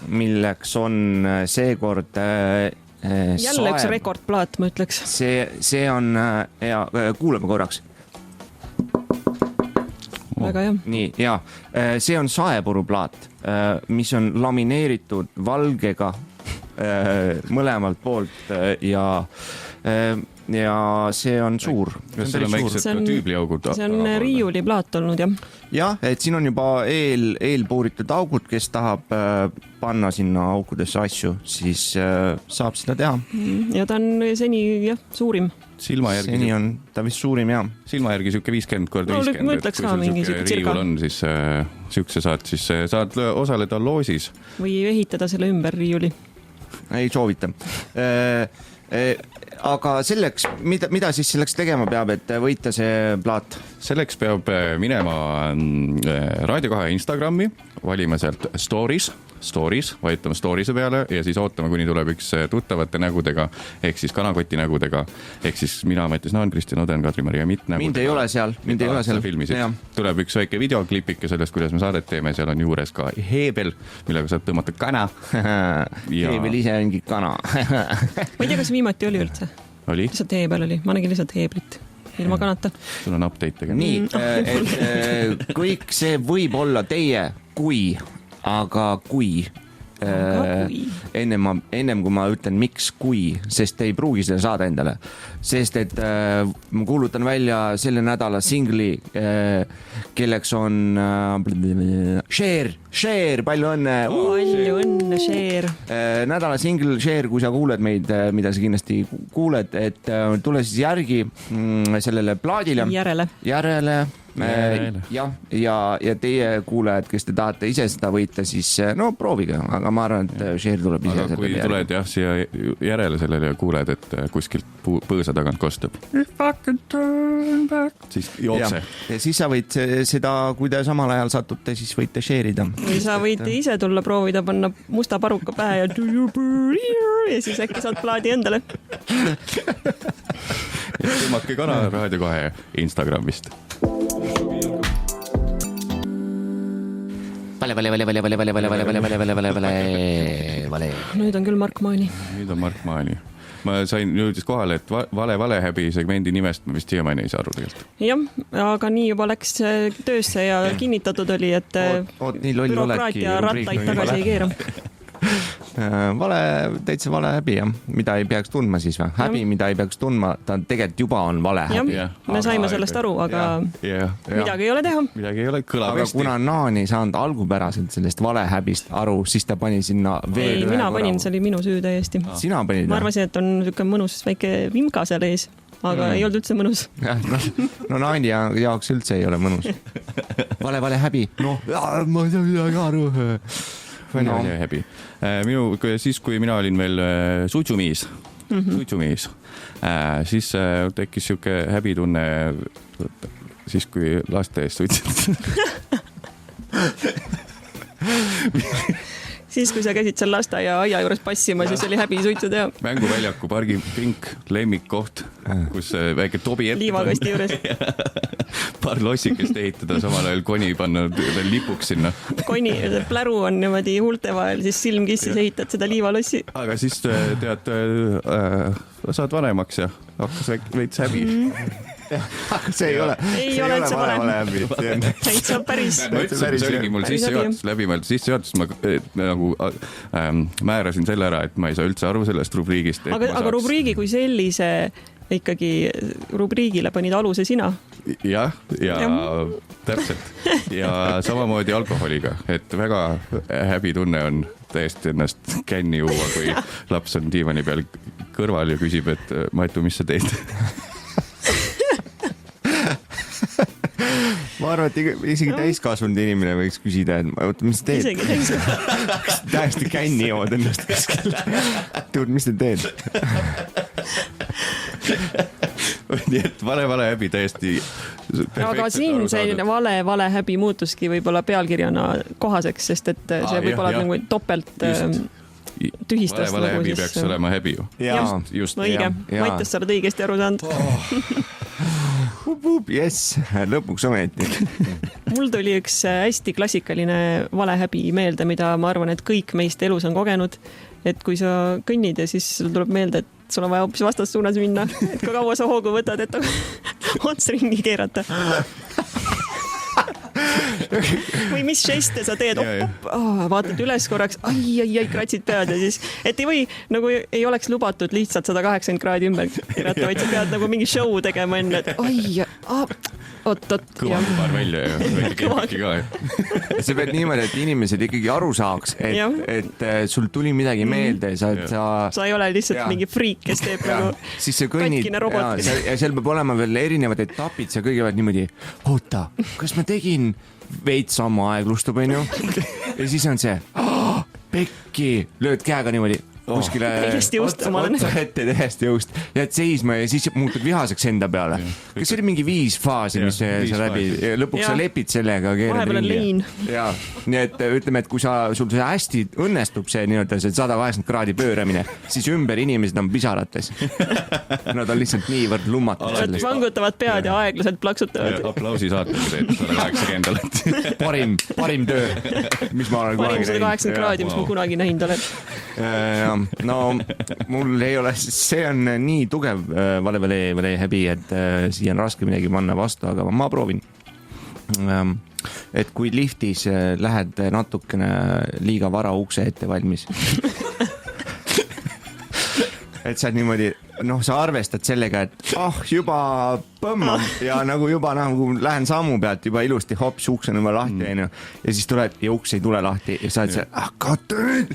milleks on seekord jälle üks rekordplaat, ma ütleks. See on, ja kuulame korraks. Väga hea. Nii, ja see on saepuruplaat, mis on lamineeritud valgega mõlemalt poolt ja see on suur. See on riiuliplaat olnud, jah. Jah, et siin on juba eelpuuritud augud, kes tahab panna sinna aukudesse asju, siis saab seda teha. Ja ta on seni suurim. Seni on ta vist suurim, jah. Silma järgi siuke 50x50. Ma ütleks ka mingi siuke cirka. Riiul on, siis siukse saad osaleda loosis. Või ehitada selle ümber riiuli. Ei soovita. Aga selleks, mida siis selleks tegema peab, et võita see plaat? Selleks peab minema Raadio 2 Instagrami, valima sealt stories, vajutame stories'e peale ja siis ootame, kuni tuleb üks tuttavate nägudega, ehk siis kanakoti nägudega, ehk siis mina, Mattis Naan, Kristjan Oden, Kadri-Maria Mitt nägudega. Mind ei ole seal. Tuleb üks väike videoklipike sellest, kuidas me saadet teeme, seal on juures ka heebel, millega saad tõmmata kana. Heebel ise ongi kana. Ma ei tea, kas viimati oli üldse? Oli? Lihtsalt heebel oli, ma nägin lihtsalt heeblit. Ilma kanata. Sul on update tegema. Nii, et kõik see võib olla teie, aga kui ennem kui ma ütlen miks kui, sest ei pruugi seda saada endale, sest et ma kuulutan välja selle nädala singli, kelleks on Share, palju õnne! Palju õnne, Share! Nädala singl Share, kui sa kuuled meid, mida sa kindlasti kuuled, et tule siis järgi sellele plaadile. Järele. Ja teie kuulajad, kes te tahate ise seda võita, siis no proovige, aga ma arvan, et Share tuleb ise. Aga kui tuled siia järele sellele ja kuuled, et kuskilt põõsa tagant kostab, siis jookse. Ja siis sa võid seda, kui te samal ajal satute, siis võite share'ida. Või sa võid ise tulla proovida, panna musta paruka pähe ja siis äkki saad plaadi endale. Tõmmake kana Raadio 2 Instagramist. Vale. Nüüd on küll Mark Maani. Ma jõudis kohale, et vale-häbi segmendi nimest ma vist siiamaani ei saa aru tegelikult. Jah, aga nii juba läks töösse ja kinnitatud oli, et bürokraatia rattaid tagasi ei keera. Täitsa vale häbi, jah. Mida ei peaks tundma siis või? Häbi, mida ei peaks tundma, ta tegelikult juba on vale häbi. Me saime sellest aru, aga midagi ei ole teha. Midagi ei ole, kõlab hästi. Aga kuna Naan ei saanud algupäraselt sellest vale häbist aru, siis ta pani sinna veel ühe mina panin, see oli minu süü täiesti. Sina panid? Ma arvasin, et on niisugune mõnus väike vimka seal ees, aga ei olnud üldse mõnus. No Naani jaoks üldse ei ole mõnus. Vale häbi. No, ma ei saa midagi aru. Häbi. Siis, kui mina olin veel suitsumiis, siis tekkis siuke häbitunne siis, kui laste eest suitsetas. Siis, kui sa käisid seal lasteaia aia juures passima, siis oli häbi suitsu teha. Mänguväljaku pargipink, lemmikkoht, kus väike tobi ette. Liivakasti juures. Paar lossikest ehitada, samal ajal koni panna veel lipuks sinna. Koni, pläru on niimoodi huulte vahel, siis silmkissis ehitad seda liivalossi. Aga siis tead, saad vanemaks ja hakkas veits häbi. See ei ole üldse vale häbi. Täitsa päris. See oligi mul sissejuhatus, ma nagu määrasin selle ära, et ma ei saa üldse aru sellest rubriigist. Aga rubriigi kui sellise ikkagi rubriigile panid aluse sina. Ja täpselt. Ja samamoodi alkoholiga, et väga häbitunne on täiesti ennast känni juua, kui laps on diivani peal kõrval ja küsib, et Matu, mis sa teed? Ma arvan, et isegi täiskasvanud inimene võiks küsida, et mis sa teed? Isegi täiskasvanud. Täiesti känni jood ennast kuskil. Tuud, mis sa teed? Nii et vale häbi täiesti. Aga siin selline vale häbi muutuski võib-olla pealkirjana kohaseks, sest et see võib olla nagu topelt tühistas. Vale häbi peaks olema häbi ju. Just. Õige, Mattias, sa oled õigesti aru saanud. Jess, lõpuks ometi. Mul tuli üks hästi klassikaline vale häbi meelde, mida ma arvan, et kõik meist elus on kogenud. Et kui sa kõnnid ja siis sul tuleb meelde, et sul on vaja hoopis vastassuunas minna, et kui kaua sa hoogu võtad, et ots ringi keerata. Või mis žeste sa teed, vaatad üles korraks, ai, kratsid pead ja siis, et ei või, nagu ei oleks lubatud lihtsalt 180 kraadi ümber keerata, vaid sa pead nagu mingi show tegema enne, et oot. Kõva paar välja ja välja keepaki ka. Sa pead niimoodi, et inimesed ikkagi aru saaks, et sul tuli midagi meelde. Sa ei ole lihtsalt mingi friik, kes teeb nagu katkine robot. Ja seal peab olema veel erinevad etapid, sa kõigepealt niimoodi, oota, kas ma tegin veits sammu aeglustab, on ju? Ja siis on see, pekki, lööd käega niimoodi kuskile otsa ette täiesti jõust, jääd seisma ja siis muutub vihaseks enda peale. Kas see oli mingi 5 faasi, mis sa läbi, lõpuks sa lepid sellega, vahepeal on liin. Ja, nii et ütleme, et kui sul see hästi õnnestub see nii-öelda see 180 kraadi pööramine, siis ümber inimesed on pisarates. Nad on lihtsalt niivõrd lummatud sellest. Vangutavad pead ja aeglaselt plaksutavad. Aplausi saatuse, et 180 oled. Parim töö, mis ma olen kunagi näinud. Parim 180 kraadi, mis ma kunagi näinud olen. No mul ei ole, see on nii tugev vale häbi, et siia on raske midagi panna vastu, aga ma proovin. Et kui liftis lähed natukene liiga vara ukse ette valmis. Et sa niimoodi, sa arvestad sellega, et juba põmmab ja nagu juba lähen sammu pealt juba ilusti hops, uks on juba lahti ja siis tuled ja uks ei tule lahti ja sa oled see, katta nüüd!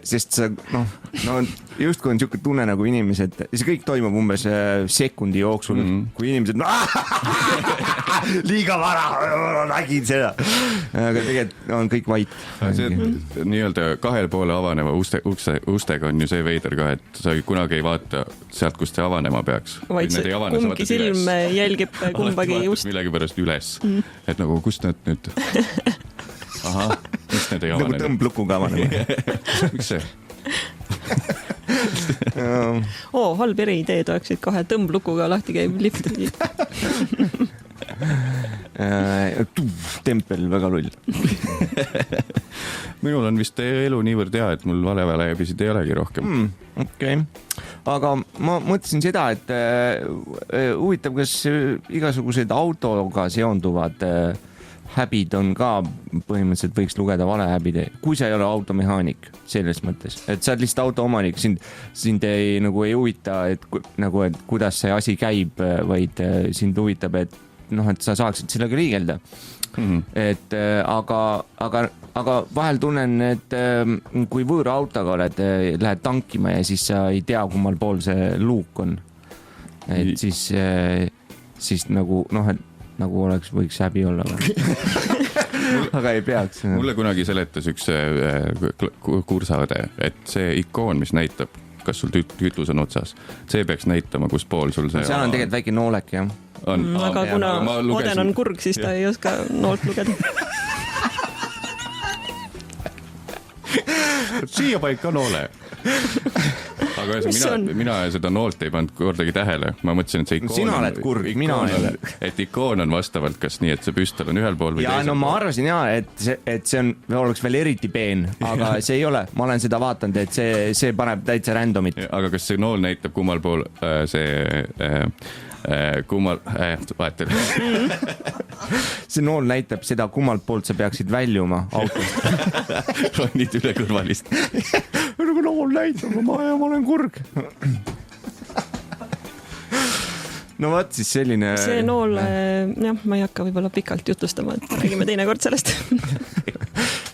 Sest sa, justkui on niisugune tunne nagu inimesed, see kõik toimub umbes sekundi jooksul, kui inimesed liiga vara, nägin seda. Aga tegelikult on kõik vait. See nii-öelda kahel poole avaneva ustega on ju see veider ka, et sa kunagi ei vaata sealt, kust see avanema peaks. Vaid see kumbki silm jälgib kumbagi just. Millegipärast üles. Et nagu, kust need nüüd? Ahah, mis need ei avane? Nagu tõmblukuga avanema. Miks see? Halb idee toeksid kohe tõmblukuga lahti käib lift. Tempel, väga lull. Minul on vist elu niivõrd hea, et mul vale häbisid ei olegi rohkem. Okei. Aga ma mõtlesin seda, et huvitav, kas igasugused autoga seonduvad häbid on ka põhimõtteliselt võiks lugeda vale häbide, kui sa ei ole automehaanik selles mõttes, et sa oled lihtsalt autoomanik, sind ei huvita, et kuidas see asi käib, vaid sind huvitab, et sa saaksid sellega liigelda. Et aga vahel tunnen, et kui võõra autoga lähed tankima ja siis sa ei tea, kummal pool see luuk on. Et siis nagu võiks häbi olla. Aga ei peaks. Mulle kunagi seletas üks kursaõde, et see ikoon, mis näitab, kas sul kütus on otsas, see peaks näitama, kus pool sul see... Seal on tegelikult väike noolek, jah. Aga kuna Oden on kurg, siis ta ei oska noolt lugeda. Siia paika noole. Aga mina seda noolt ei pannud kordagi tähele. Ma mõtlesin, et see ikoon sina oled kurg, mina ei ole. Et ikoon on vastavalt kas nii, et see püstol on ühel pool või teisel pool. Ma arvasin et see oleks veel eriti peen, aga see ei ole. Ma olen seda vaatanud, et see paneb täitsa randomit. Aga kas see nool näitab kummal pool vahetel? See nool näitab seda, kummalt poolt sa peaksid väljuma autost. Ronnid üle kõrvalist. Nool näitab, ma olen kurg. no võt siis selline. See nool, jah, ma ei hakka võib-olla pikalt jutustama, et räägime teinekord sellest.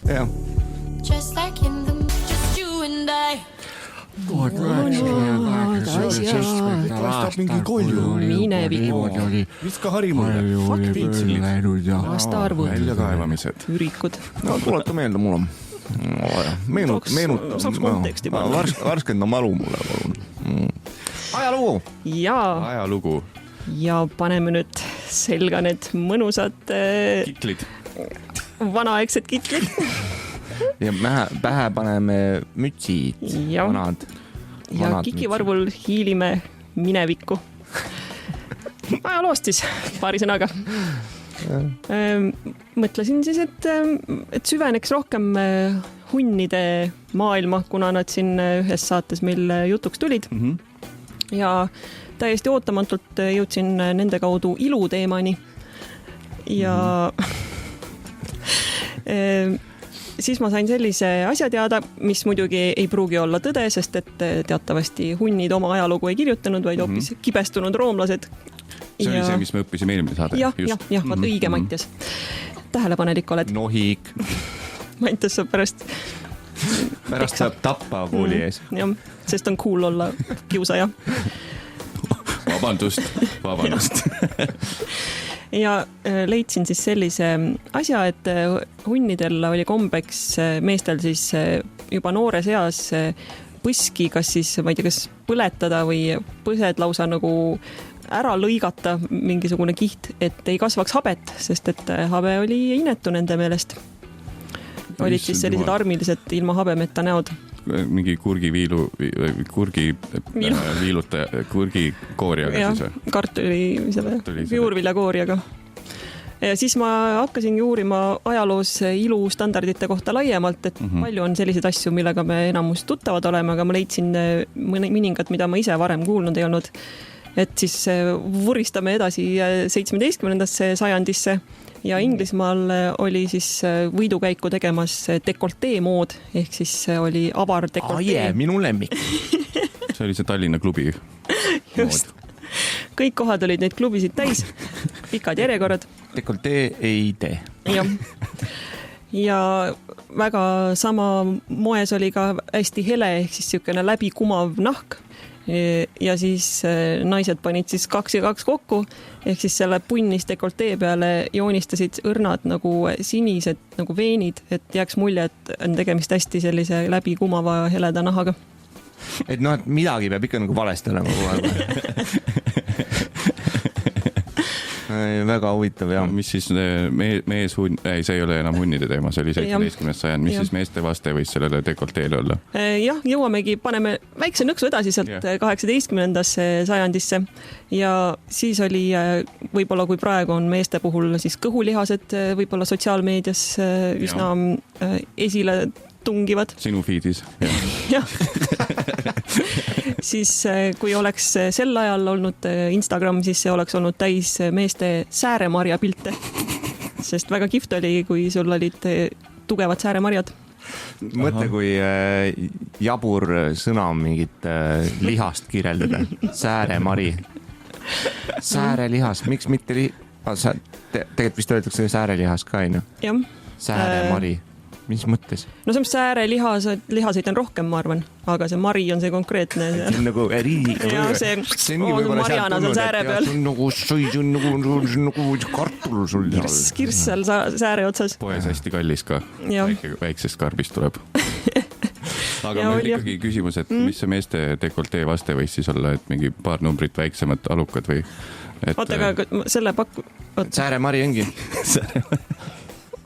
Jah. Just like in the just you and I. Vastab mingi kolju. Minevikku. Viska harimulle. Faktid. Aastaarvud. Väljakaevamised. Ürikud. No tuleta meelde mulle. Saaks konteksti panna. Värskenda malu mulle, palun. Ajalugu. Ajalugu. Ja paneme nüüd selga need mõnusad Kitlid. vanaaegsed kitlid. Ja pähe paneme mütsid, Ja. vanad. Ja kikivarvul hiilime minevikku. Ajaloost siis paari sõnaga. Mõtlesin siis, et süveneks rohkem hunnide maailma, kuna nad siin ühes saates meil jutuks tulid. Ja täiesti ootamatult jõudsin nende kaudu iluteemani. Ja siis ma sain sellise asja teada, mis muidugi ei pruugi olla tõde, sest et teatavasti hunnid oma ajalugu ei kirjutanud, vaid hoopis kibestunud roomlased. See oli see, mis me õppisime eelmine saade. Jah, vaat õige, Mattias. Tähelepanelik oled. Nohik. Mattias saab pärast saab tappa kooli ees. Jah, sest on cool olla kiusaja. Vabandust. Ja leidsin siis sellise asja, et hunnidel oli kombeks meestel siis juba noores eas põski, kas siis, ma ei tea, kas põletada või põsed lausa nagu ära lõigata mingisugune kiht, et ei kasvaks habet, sest et habe oli inetu nende meelest. Olid siis sellised armilised ilma habemeta näod. Mingi kurgikooriaga siis või? Kartuli selle juurviljakooriaga. Ja siis ma hakkasin uurima ajaloos ilustandardite kohta laiemalt, et palju on selliseid asju, millega me enamus tuttavad oleme, aga ma leidsin mõningad, mida ma ise varem kuulnud ei olnud. Et siis vuristame edasi 17. sajandisse ja Inglismaal oli siis võidukäiku tegemas dekoltee mood, ehk siis oli avar dekoltee. Minu lemmik. See oli see Tallinna klubi. Just. Kõik kohad olid neid klubisid täis, pikad järjekorrad. Dekoltee ei tee. Ja väga sama moes oli ka hästi hele, ehk siis niisugune läbikumav nahk. Ja siis naised panid siis 2 ja 2 kokku, ehk siis selle punnis dekoltee peale joonistasid õrnad nagu sinised nagu veenid, et jääks mulje, et on tegemist hästi sellise läbikumava heleda nahaga. Et noh, et midagi peab ikka nagu valesti olema kogu aeg. Väga huvitav, jah. Mis siis meeshunn, see ei ole enam hunnide teema, see oli 17. sajand. Mis siis meeste vaste võis sellele dekolteele olla? Jah, jõuamegi, paneme väikse nõksu edasi sealt 18. sajandisse ja siis oli võib-olla, kui praegu on meeste puhul siis kõhulihased võib-olla sotsiaalmeedias üsna esile tungivad. Sinu feedis. Jah. Siis kui oleks sel ajal olnud Instagram, siis see oleks olnud täis meeste sääremarja pilte. Sest väga kihvt oli, kui sul olid tugevad sääremarjad. Mõtle, kui jabur sõna mingit lihast kirjeldada. Sääremari. Säärelihas, miks mitte tegelikult vist öeldakse säärelihas ka, ei? Jah. Sääremari. Mis mõttes? No see on säärelihaseid on rohkem, ma arvan, aga see mari on see konkreetne. See on nagu see on marjana seal sääre peal. See on nagu kartul sul. Kirss seal sääre otsas. Poes hästi kallis ka. Väiksest karbist tuleb. Aga meil ikkagi küsimus, et mis see meeste dekoltee vaste võis siis olla, et mingi paar numbrit väiksemad alukad või? Oota, aga selle Sääremari ongi.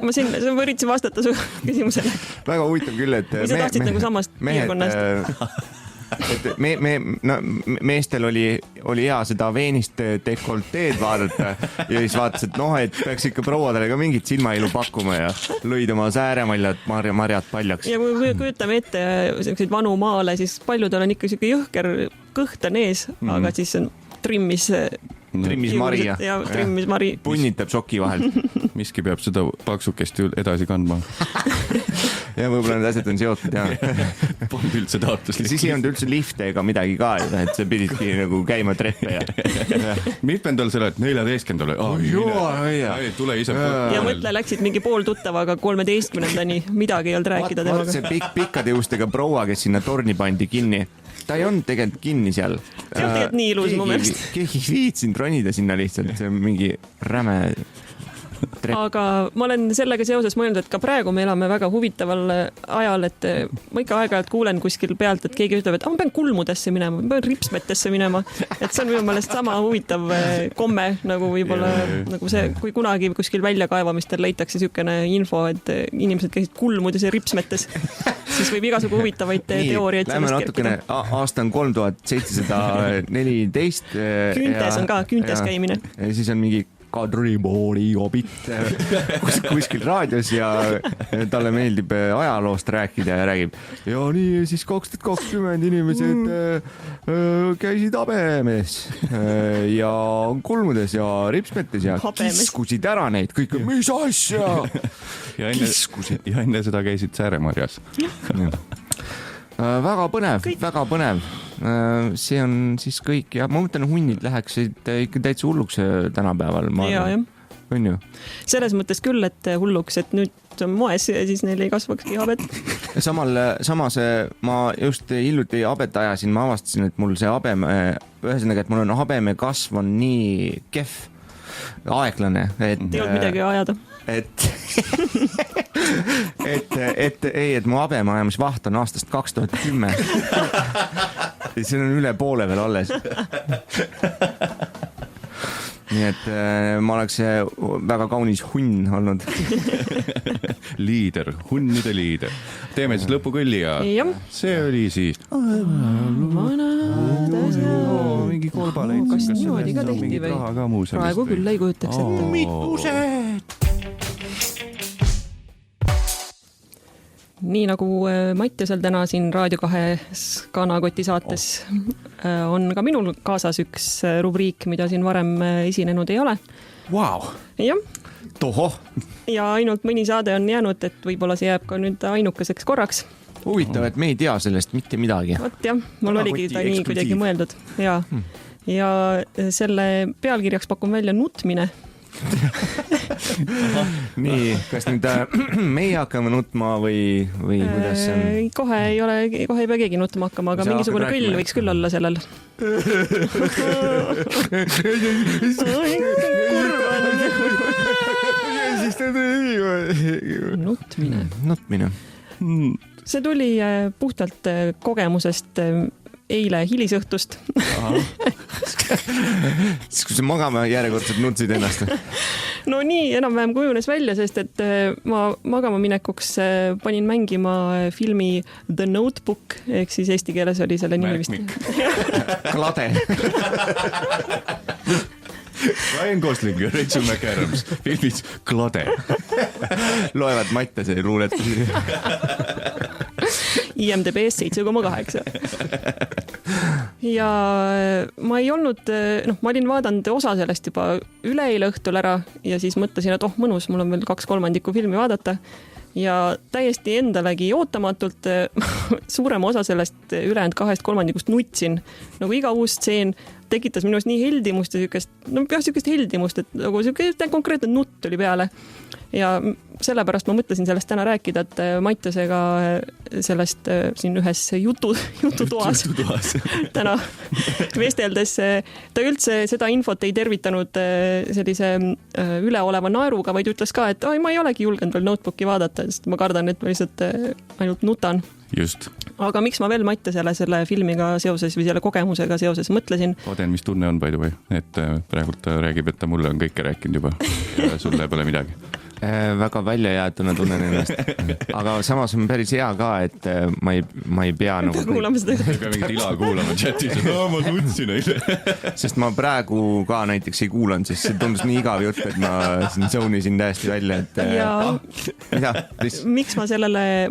Ma võritsin vastata su küsimusele. Väga huvitav küll, et või sa tahtsid nagu samast piirkonnast? Meestel oli hea seda veenist dekolteed vaadata ja siis vaatas, et et peaks ikka prouadele ka mingit silmailu pakkuma ja lõid oma sääremärjad paljaks. Ja kui kujutame ette selliseid vanu maale, siis paljudel on ikka selline jõhker kõht on ees, aga siis on trimmis trimmis Maria. Ja trimmis Mari. Punnitab soki vahel. Miski peab seda paksukest edasi kandma. Ja võib-olla need asjad on seotud ja Polnud üldse taotluslik. Siis ei olnud üldse lifte ega midagi ka, et sa pididki nagu käima treppe ja mitmendal sa oled? 14. Tule ise. Ja mõtle, läksid mingi pool tuttavaga 13-ndani, midagi ei olnud rääkida temaga. See pikkade juustega proua, kes sinna torni pandi kinni, ta ei olnud tegelikult kinni seal. See on tegelikult nii ilus mu meelest. Keegi viitsinud ronida sinna lihtsalt, see on mingi räme trepp. Aga ma olen sellega seoses mõelnud, et ka praegu me elame väga huvitaval ajal, et ma ikka aeg-ajalt kuulen kuskil pealt, et keegi ütleb, et ma pean kulmudesse minema, ma pean ripsmetesse minema. Et see on minu meelest sama huvitav komme, nagu võib-olla nagu see, kui kunagi kuskil väljakaevamistel leitakse niisugune info, et inimesed käisid kulmudes ja ripsmetes, siis võib igasugu huvitavaid teooriaid sellest kerkida. Aasta on 3714. Küüntes on ka, küüntes käimine. Ja siis on mingi Kadribooli hobitt kuskil raadios ja talle meeldib ajaloost rääkida ja räägib. Ja nii siis 2020 inimesed käisid habemes ja kulmudes ja ripsmetes ja kiskusid ära neid kõik. Mis asja? Kiskusid. Ja enne seda käisid Sääremarjas. Väga põnev. See on siis kõik ja ma mõtlen, hunnid läheksid ikka täitsa hulluks tänapäeval. On ju? Selles mõttes küll, et hulluks, et nüüd moes ja siis neil ei kasvakski habet. Samas ma just hiljuti habet ajasin, ma avastasin, et mul see ühesõnaga, et mul on habeme kasv on nii kehv, aeglane. Ei olnud midagi ajada. Et mu habeme ajamisvaht on aastast 2010. See on üle poole veel alles. Nii et ma oleks väga kaunis hunn olnud. Liider, hunnide liider. Teeme siis lõpukõlli ja see oli siis mingi kolbaleid. Kas niimoodi ka tehti või? Praegu küll ei kujutaks ette. Mitmused! Nii nagu Mattiasel täna siin Raadio 2 Kanakoti saates on ka minul kaasas üks rubriik, mida siin varem esinenud ei ole. Wow. Jah. Toho. Ja ainult mõni saade on jäänud, et võib-olla see jääb ka nüüd ainukeseks korraks. Huvitav, et me ei tea sellest mitte midagi. Vot jah, mul oligi ta nii kuidagi mõeldud. Ja selle pealkirjaks pakun välja nutmine. Nii, kas nüüd meie hakkame nutma või kuidas see on? Kohe ei pea keegi nutma hakkama, aga mingisugune kõll võiks küll olla sellel. Nutmine. See tuli puhtalt kogemusest eile hilisõhtust. Siis kui sa magama järjekordselt nutsid ennast? No nii enam-vähem kujunes välja, sest et ma magama minekuks panin mängima filmi The Notebook, ehk siis eesti keeles oli selle nimi vist. Klade. Ryan Gosling ja Rachel McAdams filmis Klade. Loevad Mattiase luuletusi. IMDB-s 7,8. Ja ma ei olnud, ma olin vaadanud osa sellest juba üleeile õhtul ära ja siis mõtlesin, et mõnus, mul on veel 2/3 filmi vaadata. Ja täiesti endalegi ootamatult suurema osa sellest ülejäänud 2/3 nutsin. Nagu iga uus stseen tekitas minust nii heldimust ja sükest heldimust, et nagu sükest konkreetne nutt tuli peale. Ja sellepärast ma mõtlesin sellest täna rääkida, et Mattiasega sellest siin ühes jututoas täna vesteldes ta üldse seda infot ei tervitanud sellise üleoleva naeruga, vaid ütles ka, et ma ei olegi julgenud veel Notebooki vaadata, sest ma kardan, et ma lihtsalt ainult nutan. Just. Aga miks ma veel Mattiasele selle filmiga seoses või selle kogemusega seoses mõtlesin? Oden, mis tunne on by the way, et praegult ta räägib, et ta mulle on kõike rääkinud juba ja sulle pole midagi. Väga väljajäetuna tunnen ennast, aga samas on päris hea ka, et ma ei pea nagu kuulama seda. Ei pea mingit ila kuulama chatis, ma nutsin eile. Sest ma praegu ka näiteks ei kuulanud, sest see tundus nii igav jutt, et ma siin zoonisin täiesti välja, et miks ma sellele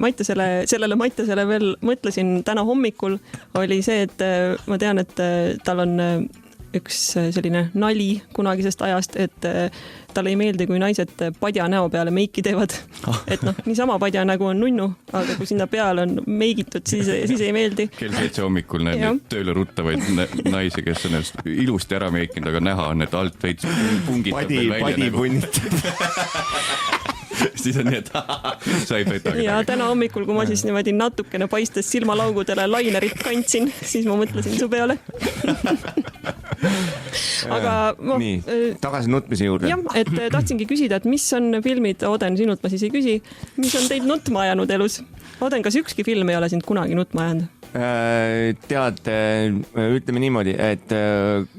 Mattiasele veel mõtlesin täna hommikul, oli see, et ma tean, et tal on üks selline nali kunagisest ajast, et talle ei meeldi, kui naised padja näo peale meiki teevad. Et noh, niisama padja nägu on nunnu, aga kui sinna peale on meigitud, siis ei meeldi. Kell 7 hommikul näed tööle ruttavaid naisi, kes on ennast ilusti ära meikinud, aga näha on, et alt veits pungitab veel välja siis on nii, et sai petagi. Ja täna hommikul, kui ma siis niimoodi natukene paistes silmalaugudele lainerit kandsin, siis ma mõtlesin su peale. Aga nii, tagasi nutmise juurde. Jah, et tahtsingi küsida, et mis on filmid, Oden, sinult ma siis ei küsi, mis on teid nutma ajanud elus? Oden, kas ükski film ei ole sind kunagi nutma ajanud? Tead, ütleme niimoodi, et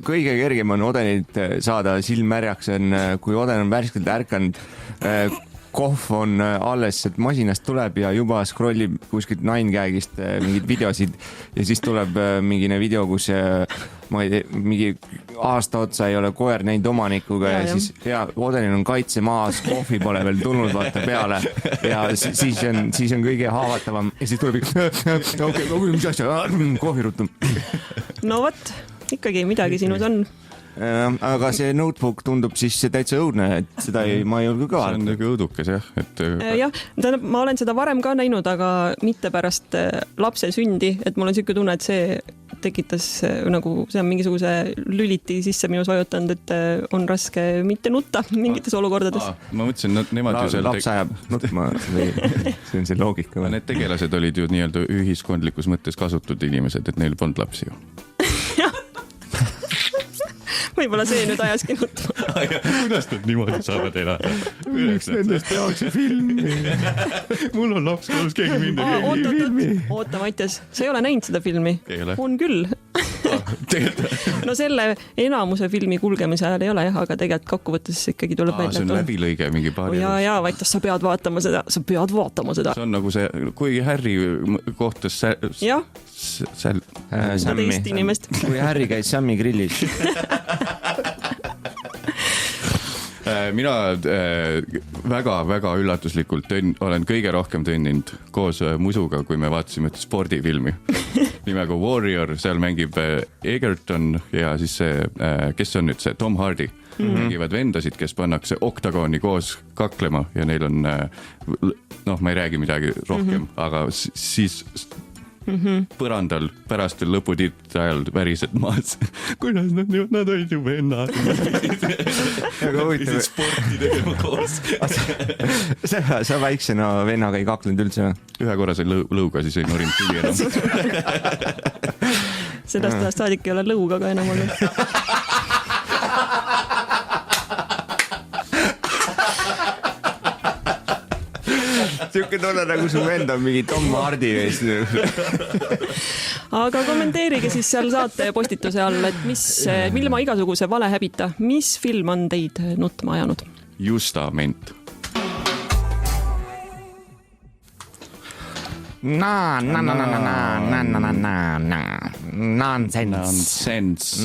kõige kergem on Odenit saada silmärjaks, kui Oden on värskelt ärkanud, kohv on alles, et masinast tuleb ja juba scrollib kuskilt Ninegagist mingid videosid ja siis tuleb mingine video, kus ma ei tea, mingi aasta otsa ei ole koer näinud omanikuga ja siis Odenil on kaitse maas, kohvi pole veel tulnud vaata peale ja siis on kõige haavatavam ja siis tuleb mis asja, kohvi ruttu. No vot, ikkagi midagi sinus on. Aga see notebook tundub siis täitsa õudne, et seda ma ei julge ka vaadata. See on nagu õudukas, jah. Jah, tähendab, ma olen seda varem ka näinud, aga mitte pärast lapse sündi, et mul on selline tunne, et see tekitas nagu, see on mingisuguse lüliti sisse minus vajutanud, et on raske mitte nutta mingites olukordades. Ma mõtlesin, nemad ju seal... Laps ajab nutma või see on see loogika. Need tegelased olid ju nii-öelda ühiskondlikus mõttes kasutud inimesed, et neil polnud lapsi ju. Võib-olla see nüüd ajaski nutma. Kuidas nad niimoodi saavad elada? Miks nendest tehakse filmi? Mul on laps, kus keegi mind ei filmi. Oota, Mattias, sa ei ole näinud seda filmi? On küll. No selle enamuse filmi kulgemise ajal ei ole jah, aga tegelikult kokkuvõttes ikkagi tuleb välja. See on läbilõige mingi paari. Ja, Mattias, sa pead vaatama seda. See on nagu see, kui Harry kohtas Sammi. Kui Harry käis Sammi grillis. Mina väga-väga üllatuslikult olen kõige rohkem tönninud koos Musuga, kui me vaatasime spordifilmi nimega Warrior, seal mängib Egerton ja siis see, kes on nüüd see Tom Hardy, mängivad vendasid, kes pannakse oktagoni koos kaklema ja neil on, noh, ma ei räägi midagi rohkem, aga siis põrandal pärast lõputiit ajal värised maas. Kuidas nad olid ju vennad. Aga huvitav. Sporti tegema koos. Sa väiksena vennaga ei kaklenud üldse või? Ühe korra sai lõuga, siis ei norinud tuli enam. Sellest ajast saadik ei ole lõuga ka enam olnud. Siuke tunne nagu su vend on mingi Tom Hardy vees. Aga kommenteerige siis seal saate postituse all, et ilma igasuguse valehäbita, mis film on teid nutma ajanud? Justament.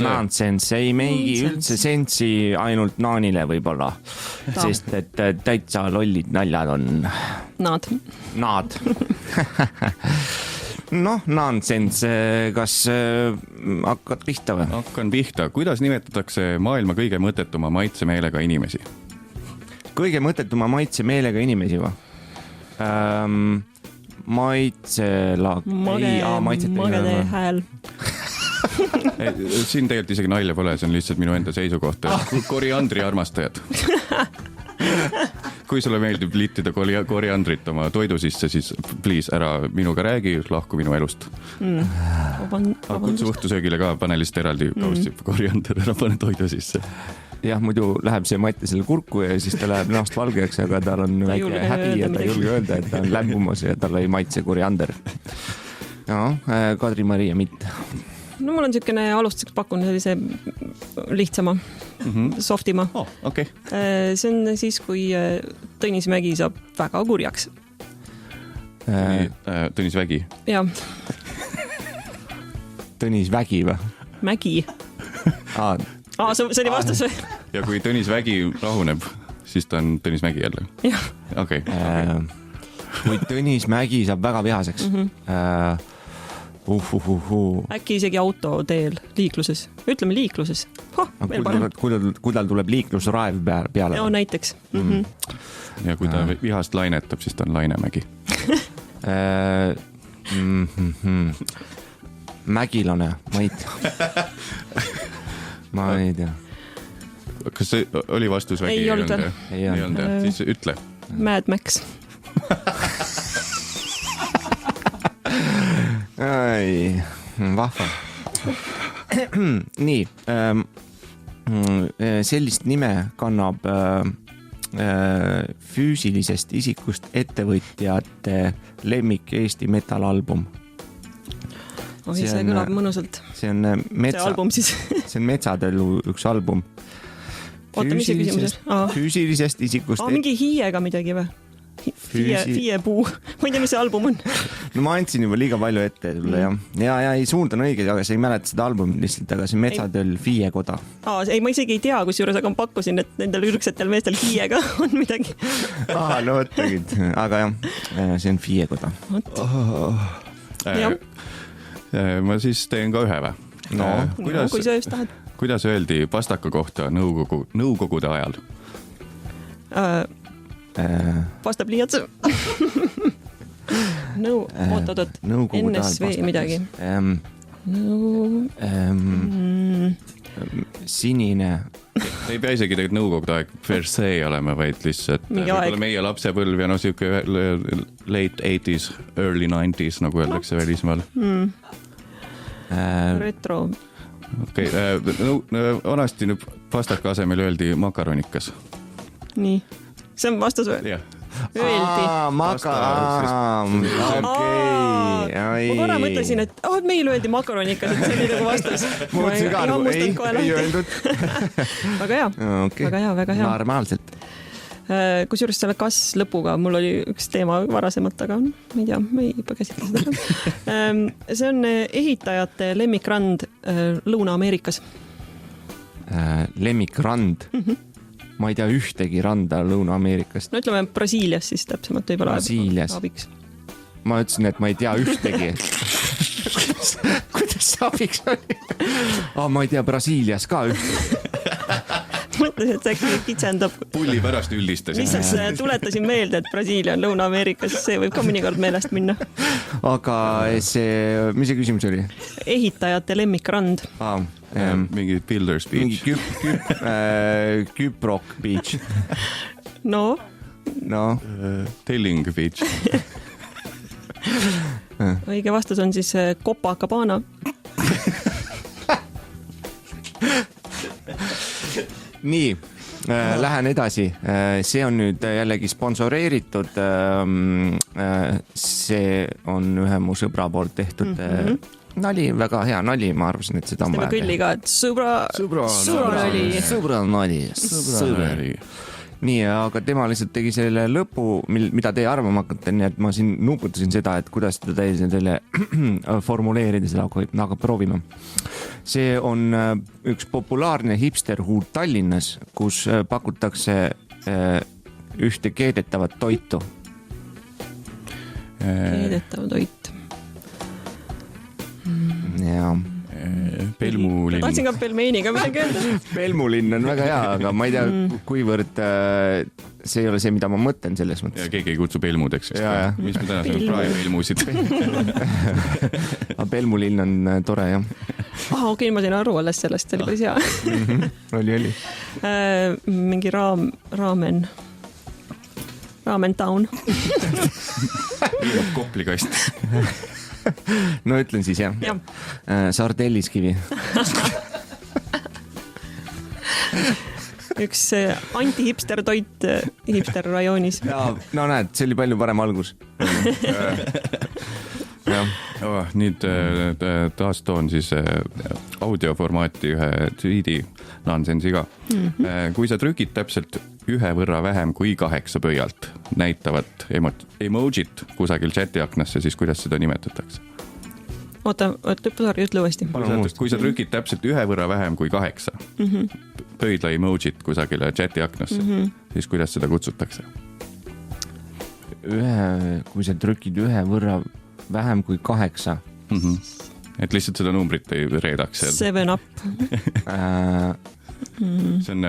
Nonsense. Ei meigi üldse sensi ainult naanile võib-olla, sest et täitsa lollid naljad on. Naad. Noh, nonsense, kas hakkad pihta või? Hakkan pihta. Kuidas nimetatakse maailma kõige mõttetuma maitsemeelega inimesi? Kõige mõttetuma maitsemeelega inimesi või? Maitselaag. Magede hääl. Siin tegelikult isegi nalja pole, see on lihtsalt minu enda seisukoht. Koriandri armastajad. Kui sulle meeldib liitida koriandrit oma toidu sisse, siis please ära minuga räägi, lahku minu elust. Aga kutsu õhtusöögile ka, pane lihtsalt eraldi kaussi koriander, ära pane toidu sisse. Jah, muidu läheb see Mattisele kurku ja siis ta läheb näost valgeks, aga tal on väike häbi ja ta ei julge öelda, et ta on lämbumas ja tal ei maitse koriander. Kadri-Maria mitte. No mul on niisugune alustuseks pakun sellise lihtsama, softima. Okay. See on siis, kui Tõnis Mägi saab väga kurjaks. Tõnis Vägi? Jah. Tõnis Vägi või? Mägi. See oli vastus või? Ja kui Tõnis Vägi rahuneb, siis ta on Tõnis Mägi jälle? Jah. Okay. Kui Tõnis Mägi saab väga vihaseks, Äkki isegi autoteel, liikluses. Ütleme liikluses. Kui tal tuleb liiklusraev peale. Joo, näiteks. Ja kui ta vihast lainetab, siis ta on Lainemägi. Mägilane, ma ei tea. Kas see oli vastus vägi? Ei olnud. Ei olnud. Siis ütle. Mad Max. Ai, vahva. Nii, sellist nime kannab füüsilisest isikust ettevõtjate lemmik Eesti metalalbum. See kõlab mõnusalt. See on see album siis. See on Metsatõllu üks album. Oota, mis see küsimus? Füüsilisest isikust... mingi hiiega midagi või? Fiepuu. Ma ei tea, mis see album on. No ma andsin juba liiga palju ette sulle, ja ei suund on õige, aga sa ei mäleta seda albumit lihtsalt, aga see Metsatöll Fiekoda. Ei, ma isegi ei tea, kus juures, aga ma pakkusin, et nendel ürgsetel meestel Fiega on midagi. No võt tegid, aga see on Fiekoda. Ma siis teen ka ühe või? Kui sa just tahad. Kuidas öeldi pastaka kohta nõukogude ajal? Vastab liiats. Oot. NSV midagi. Sinine. Ei pea isegi tegelikult nõukogude aeg per se olema, vaid lihtsalt võib-olla meie lapsepõlv ja siuke late 80s, early 90s, nagu öeldakse välismaal. Retro. Okei, vanasti pastaka asemel öeldi makaronikas. Nii. See on vastus või? Jah. Öeldi. Ma korra mõtlesin, et meil öeldi makaronikas, et see oli nagu vastus. Ma mõtlesin ka, ei öeldud. Väga hea. Väga hea. Normaalselt. Kusjuures selle kas lõpuga mul oli üks teema varasemalt, aga ma ei tea, me ei käsitle seda. See on ehitajate lemmikrand Lõuna-Ameerikas. Lemmikrand? Ma ei tea ühtegi randa Lõuna-Ameerikast. No ütleme Brasiilias siis täpsemalt võib-olla abiks. Ma ütlesin, et ma ei tea ühtegi. Kuidas see abiks oli? Ma ei tea Brasiilias ka ühtegi. Mõtlesin, et see äkki kitsendab. Pulli pärast üldistasin. Lihtsalt tuletasin meelde, et Brasiilia on Lõuna-Ameerikas, see võib ka mõnikord meelest minna. Aga mis see küsimus oli? Ehitajate lemmikrand. Mingi Builders Beach. Mingi Küprok Beach. No. Telling Beach. Õige vastus on siis Copacabana. Nii, lähen edasi. See on nüüd jällegi sponsoreeritud. See on ühe mu sõbra poolt tehtud nali, väga hea nali, ma arvasin, et seda on vaja. Külliga, et sõbra nali. Nii, aga tema lihtsalt tegi selle lõpu, mida teie arvama hakkate, nii et ma siin nuputasin seda, et kuidas te teile formuleerida seda, aga proovime. See on üks populaarne hipsterhuud Tallinnas, kus pakutakse ühte keedetavat toitu. Keedetav toit. Jaa. Pelmulinn. Tahtsin ka pelmeeniga midagi öelda. Pelmulinn on väga hea, aga ma ei tea, kuivõrd see ei ole see, mida ma mõtlen selles mõttes. Ja keegi ei kutsu pelmudeks. Mis me täna saame praegu pelmusid? Pelmulinn on tore, jah. Okei, ma sain aru alles sellest, see oli päris hea. Oli. Mingi Ramen Town. Koplikast. No ütlen siis, jah. Sardelliskivi. Üks anti-hipster toit hipster rajoonis. No näed, see oli palju parem algus. Nüüd taas toon siis audioformaati ühe tweedi nonsensiga. Kui sa trükid täpselt ühe võrra vähem kui 8 pöialt näitavat emojit kusagil chati aknasse, siis kuidas seda nimetatakse? Oota, ütle uuesti. Kui sa trükid täpselt ühe võrra vähem kui 8 pöidla emojit kusagile chati aknasse, siis kuidas seda kutsutakse? Kui sa trükid ühe võrra vähem kui 8 et lihtsalt seda numbrit ei reedaks seal. 7 Up. See on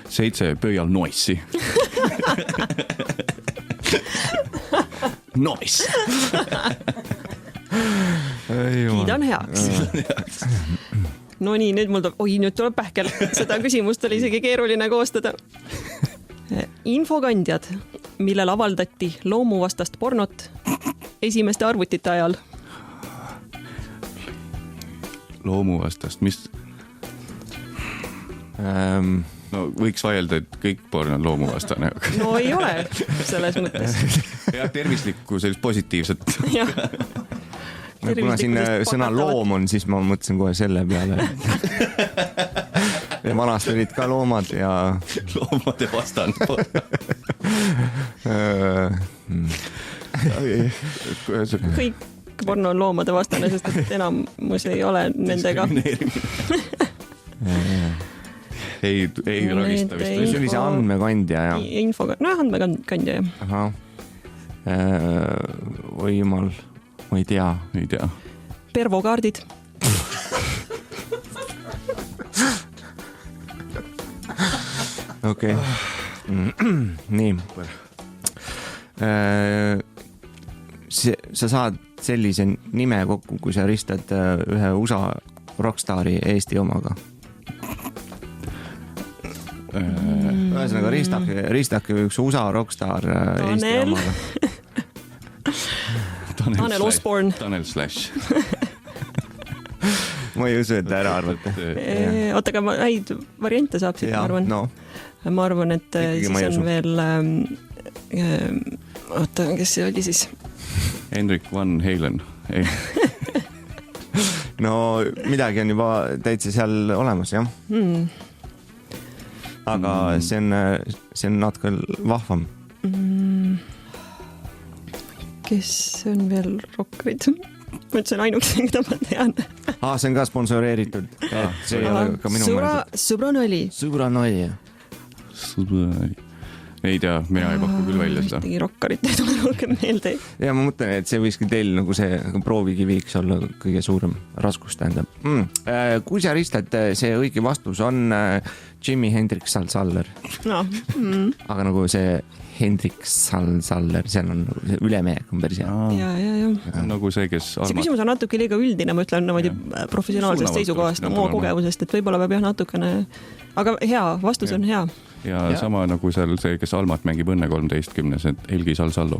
7 pöial noissi. Nois. Kiidan heaks. No nii, nüüd tuleb pähkel. Seda küsimust oli isegi keeruline koostada. Infokandjad, millel avaldati loomuvastast pornot esimeste arvutite ajal. Loomuvastast, mis... No võiks vaielda, et kõik porn on loomuvastane. No ei ole selles mõttes. Ja tervislikku, sellist positiivset. Jah. Kuna siin sõna loom on, siis ma mõtlesin kohe selle peale. Ja vanast olid ka loomad ja... Loomade vastane porn. Kõik porno on loomade vastane, sest et enamus ei ole nendega. Ei ravista vist. See oli see andmekandja, jah. Andmekandja, jah. Aha. Oi jumal, ma ei tea. Ei tea. Pervokaardid. Okei. Nii. Sa saad sellise nime kokku, kui sa ristad ühe USA rockstari Eesti omaga. Ühesõnaga ristake üks USA rockstar Eesti omaga. Tanel Osborne. Tanel Slash. Ma ei usu, et ära arvata. Oota, aga häid variante saab siit, ma arvan. No. Ma arvan, et Ikkagi siis on veel... Oota, kes see oli siis? Henrik Van Halen. Ei. No midagi on juba täitsa seal olemas, jah. Aga see on natuke vahvam. Kes on veel rokkerid? Ma ütlesin ainuks, keda ma tean. See on ka sponsoreeritud. See ei ole ka minu mõelda. Sõbranoli. Sõbranoli. Ei tea, mina ei paku küll välja seda. Ühtegi rokkarit ei tule rohkem meelde. Ja ma mõtlen, et see võikski teil nagu see proovikiviks olla kõige suurem raskus tähendab. Kui sa ristad, see õige vastus on Jimi Hendrix Saller. No. Aga nagu see Hendrix Saller, see on ülemeek on päris hea. Ja. Nagu see, kes... See küsimus on natuke liiga üldine, ma ütlen professionaalsest seisukohast, oma kogemusest, et võib-olla peab jah natukene... Aga hea, vastus on hea. Ja sama nagu seal see, kes Almat mängib Õnne 13-10, et Helgi Salsallo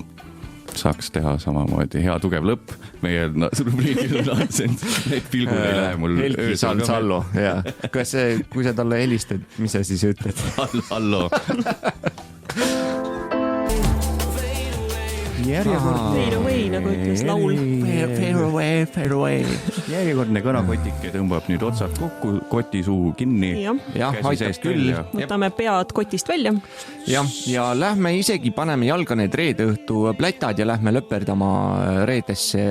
saaks teha samamoodi. Hea tugev lõpp. Meie rubriigil need pilgud ei lähe mul. Helgi Salsallo, jah. Kas kui sa talle helistad, mis sa siis ütled? Hallo. Fade away, nagu ütles laul. Fade away. Järjekordne kõnakotike tõmbab nüüd otsad kokku, kotisuu kinni. Jah, aitab küll. Võtame pead kotist välja. Ja lähme isegi paneme jalga need reede õhtu plätad ja lähme lõperdama reedesse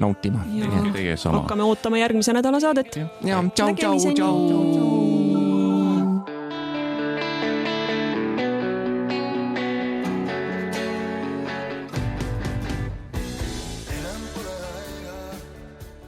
nautima. Teie sama. Hakkame ootama järgmise nädala saadet. Ja, tšau.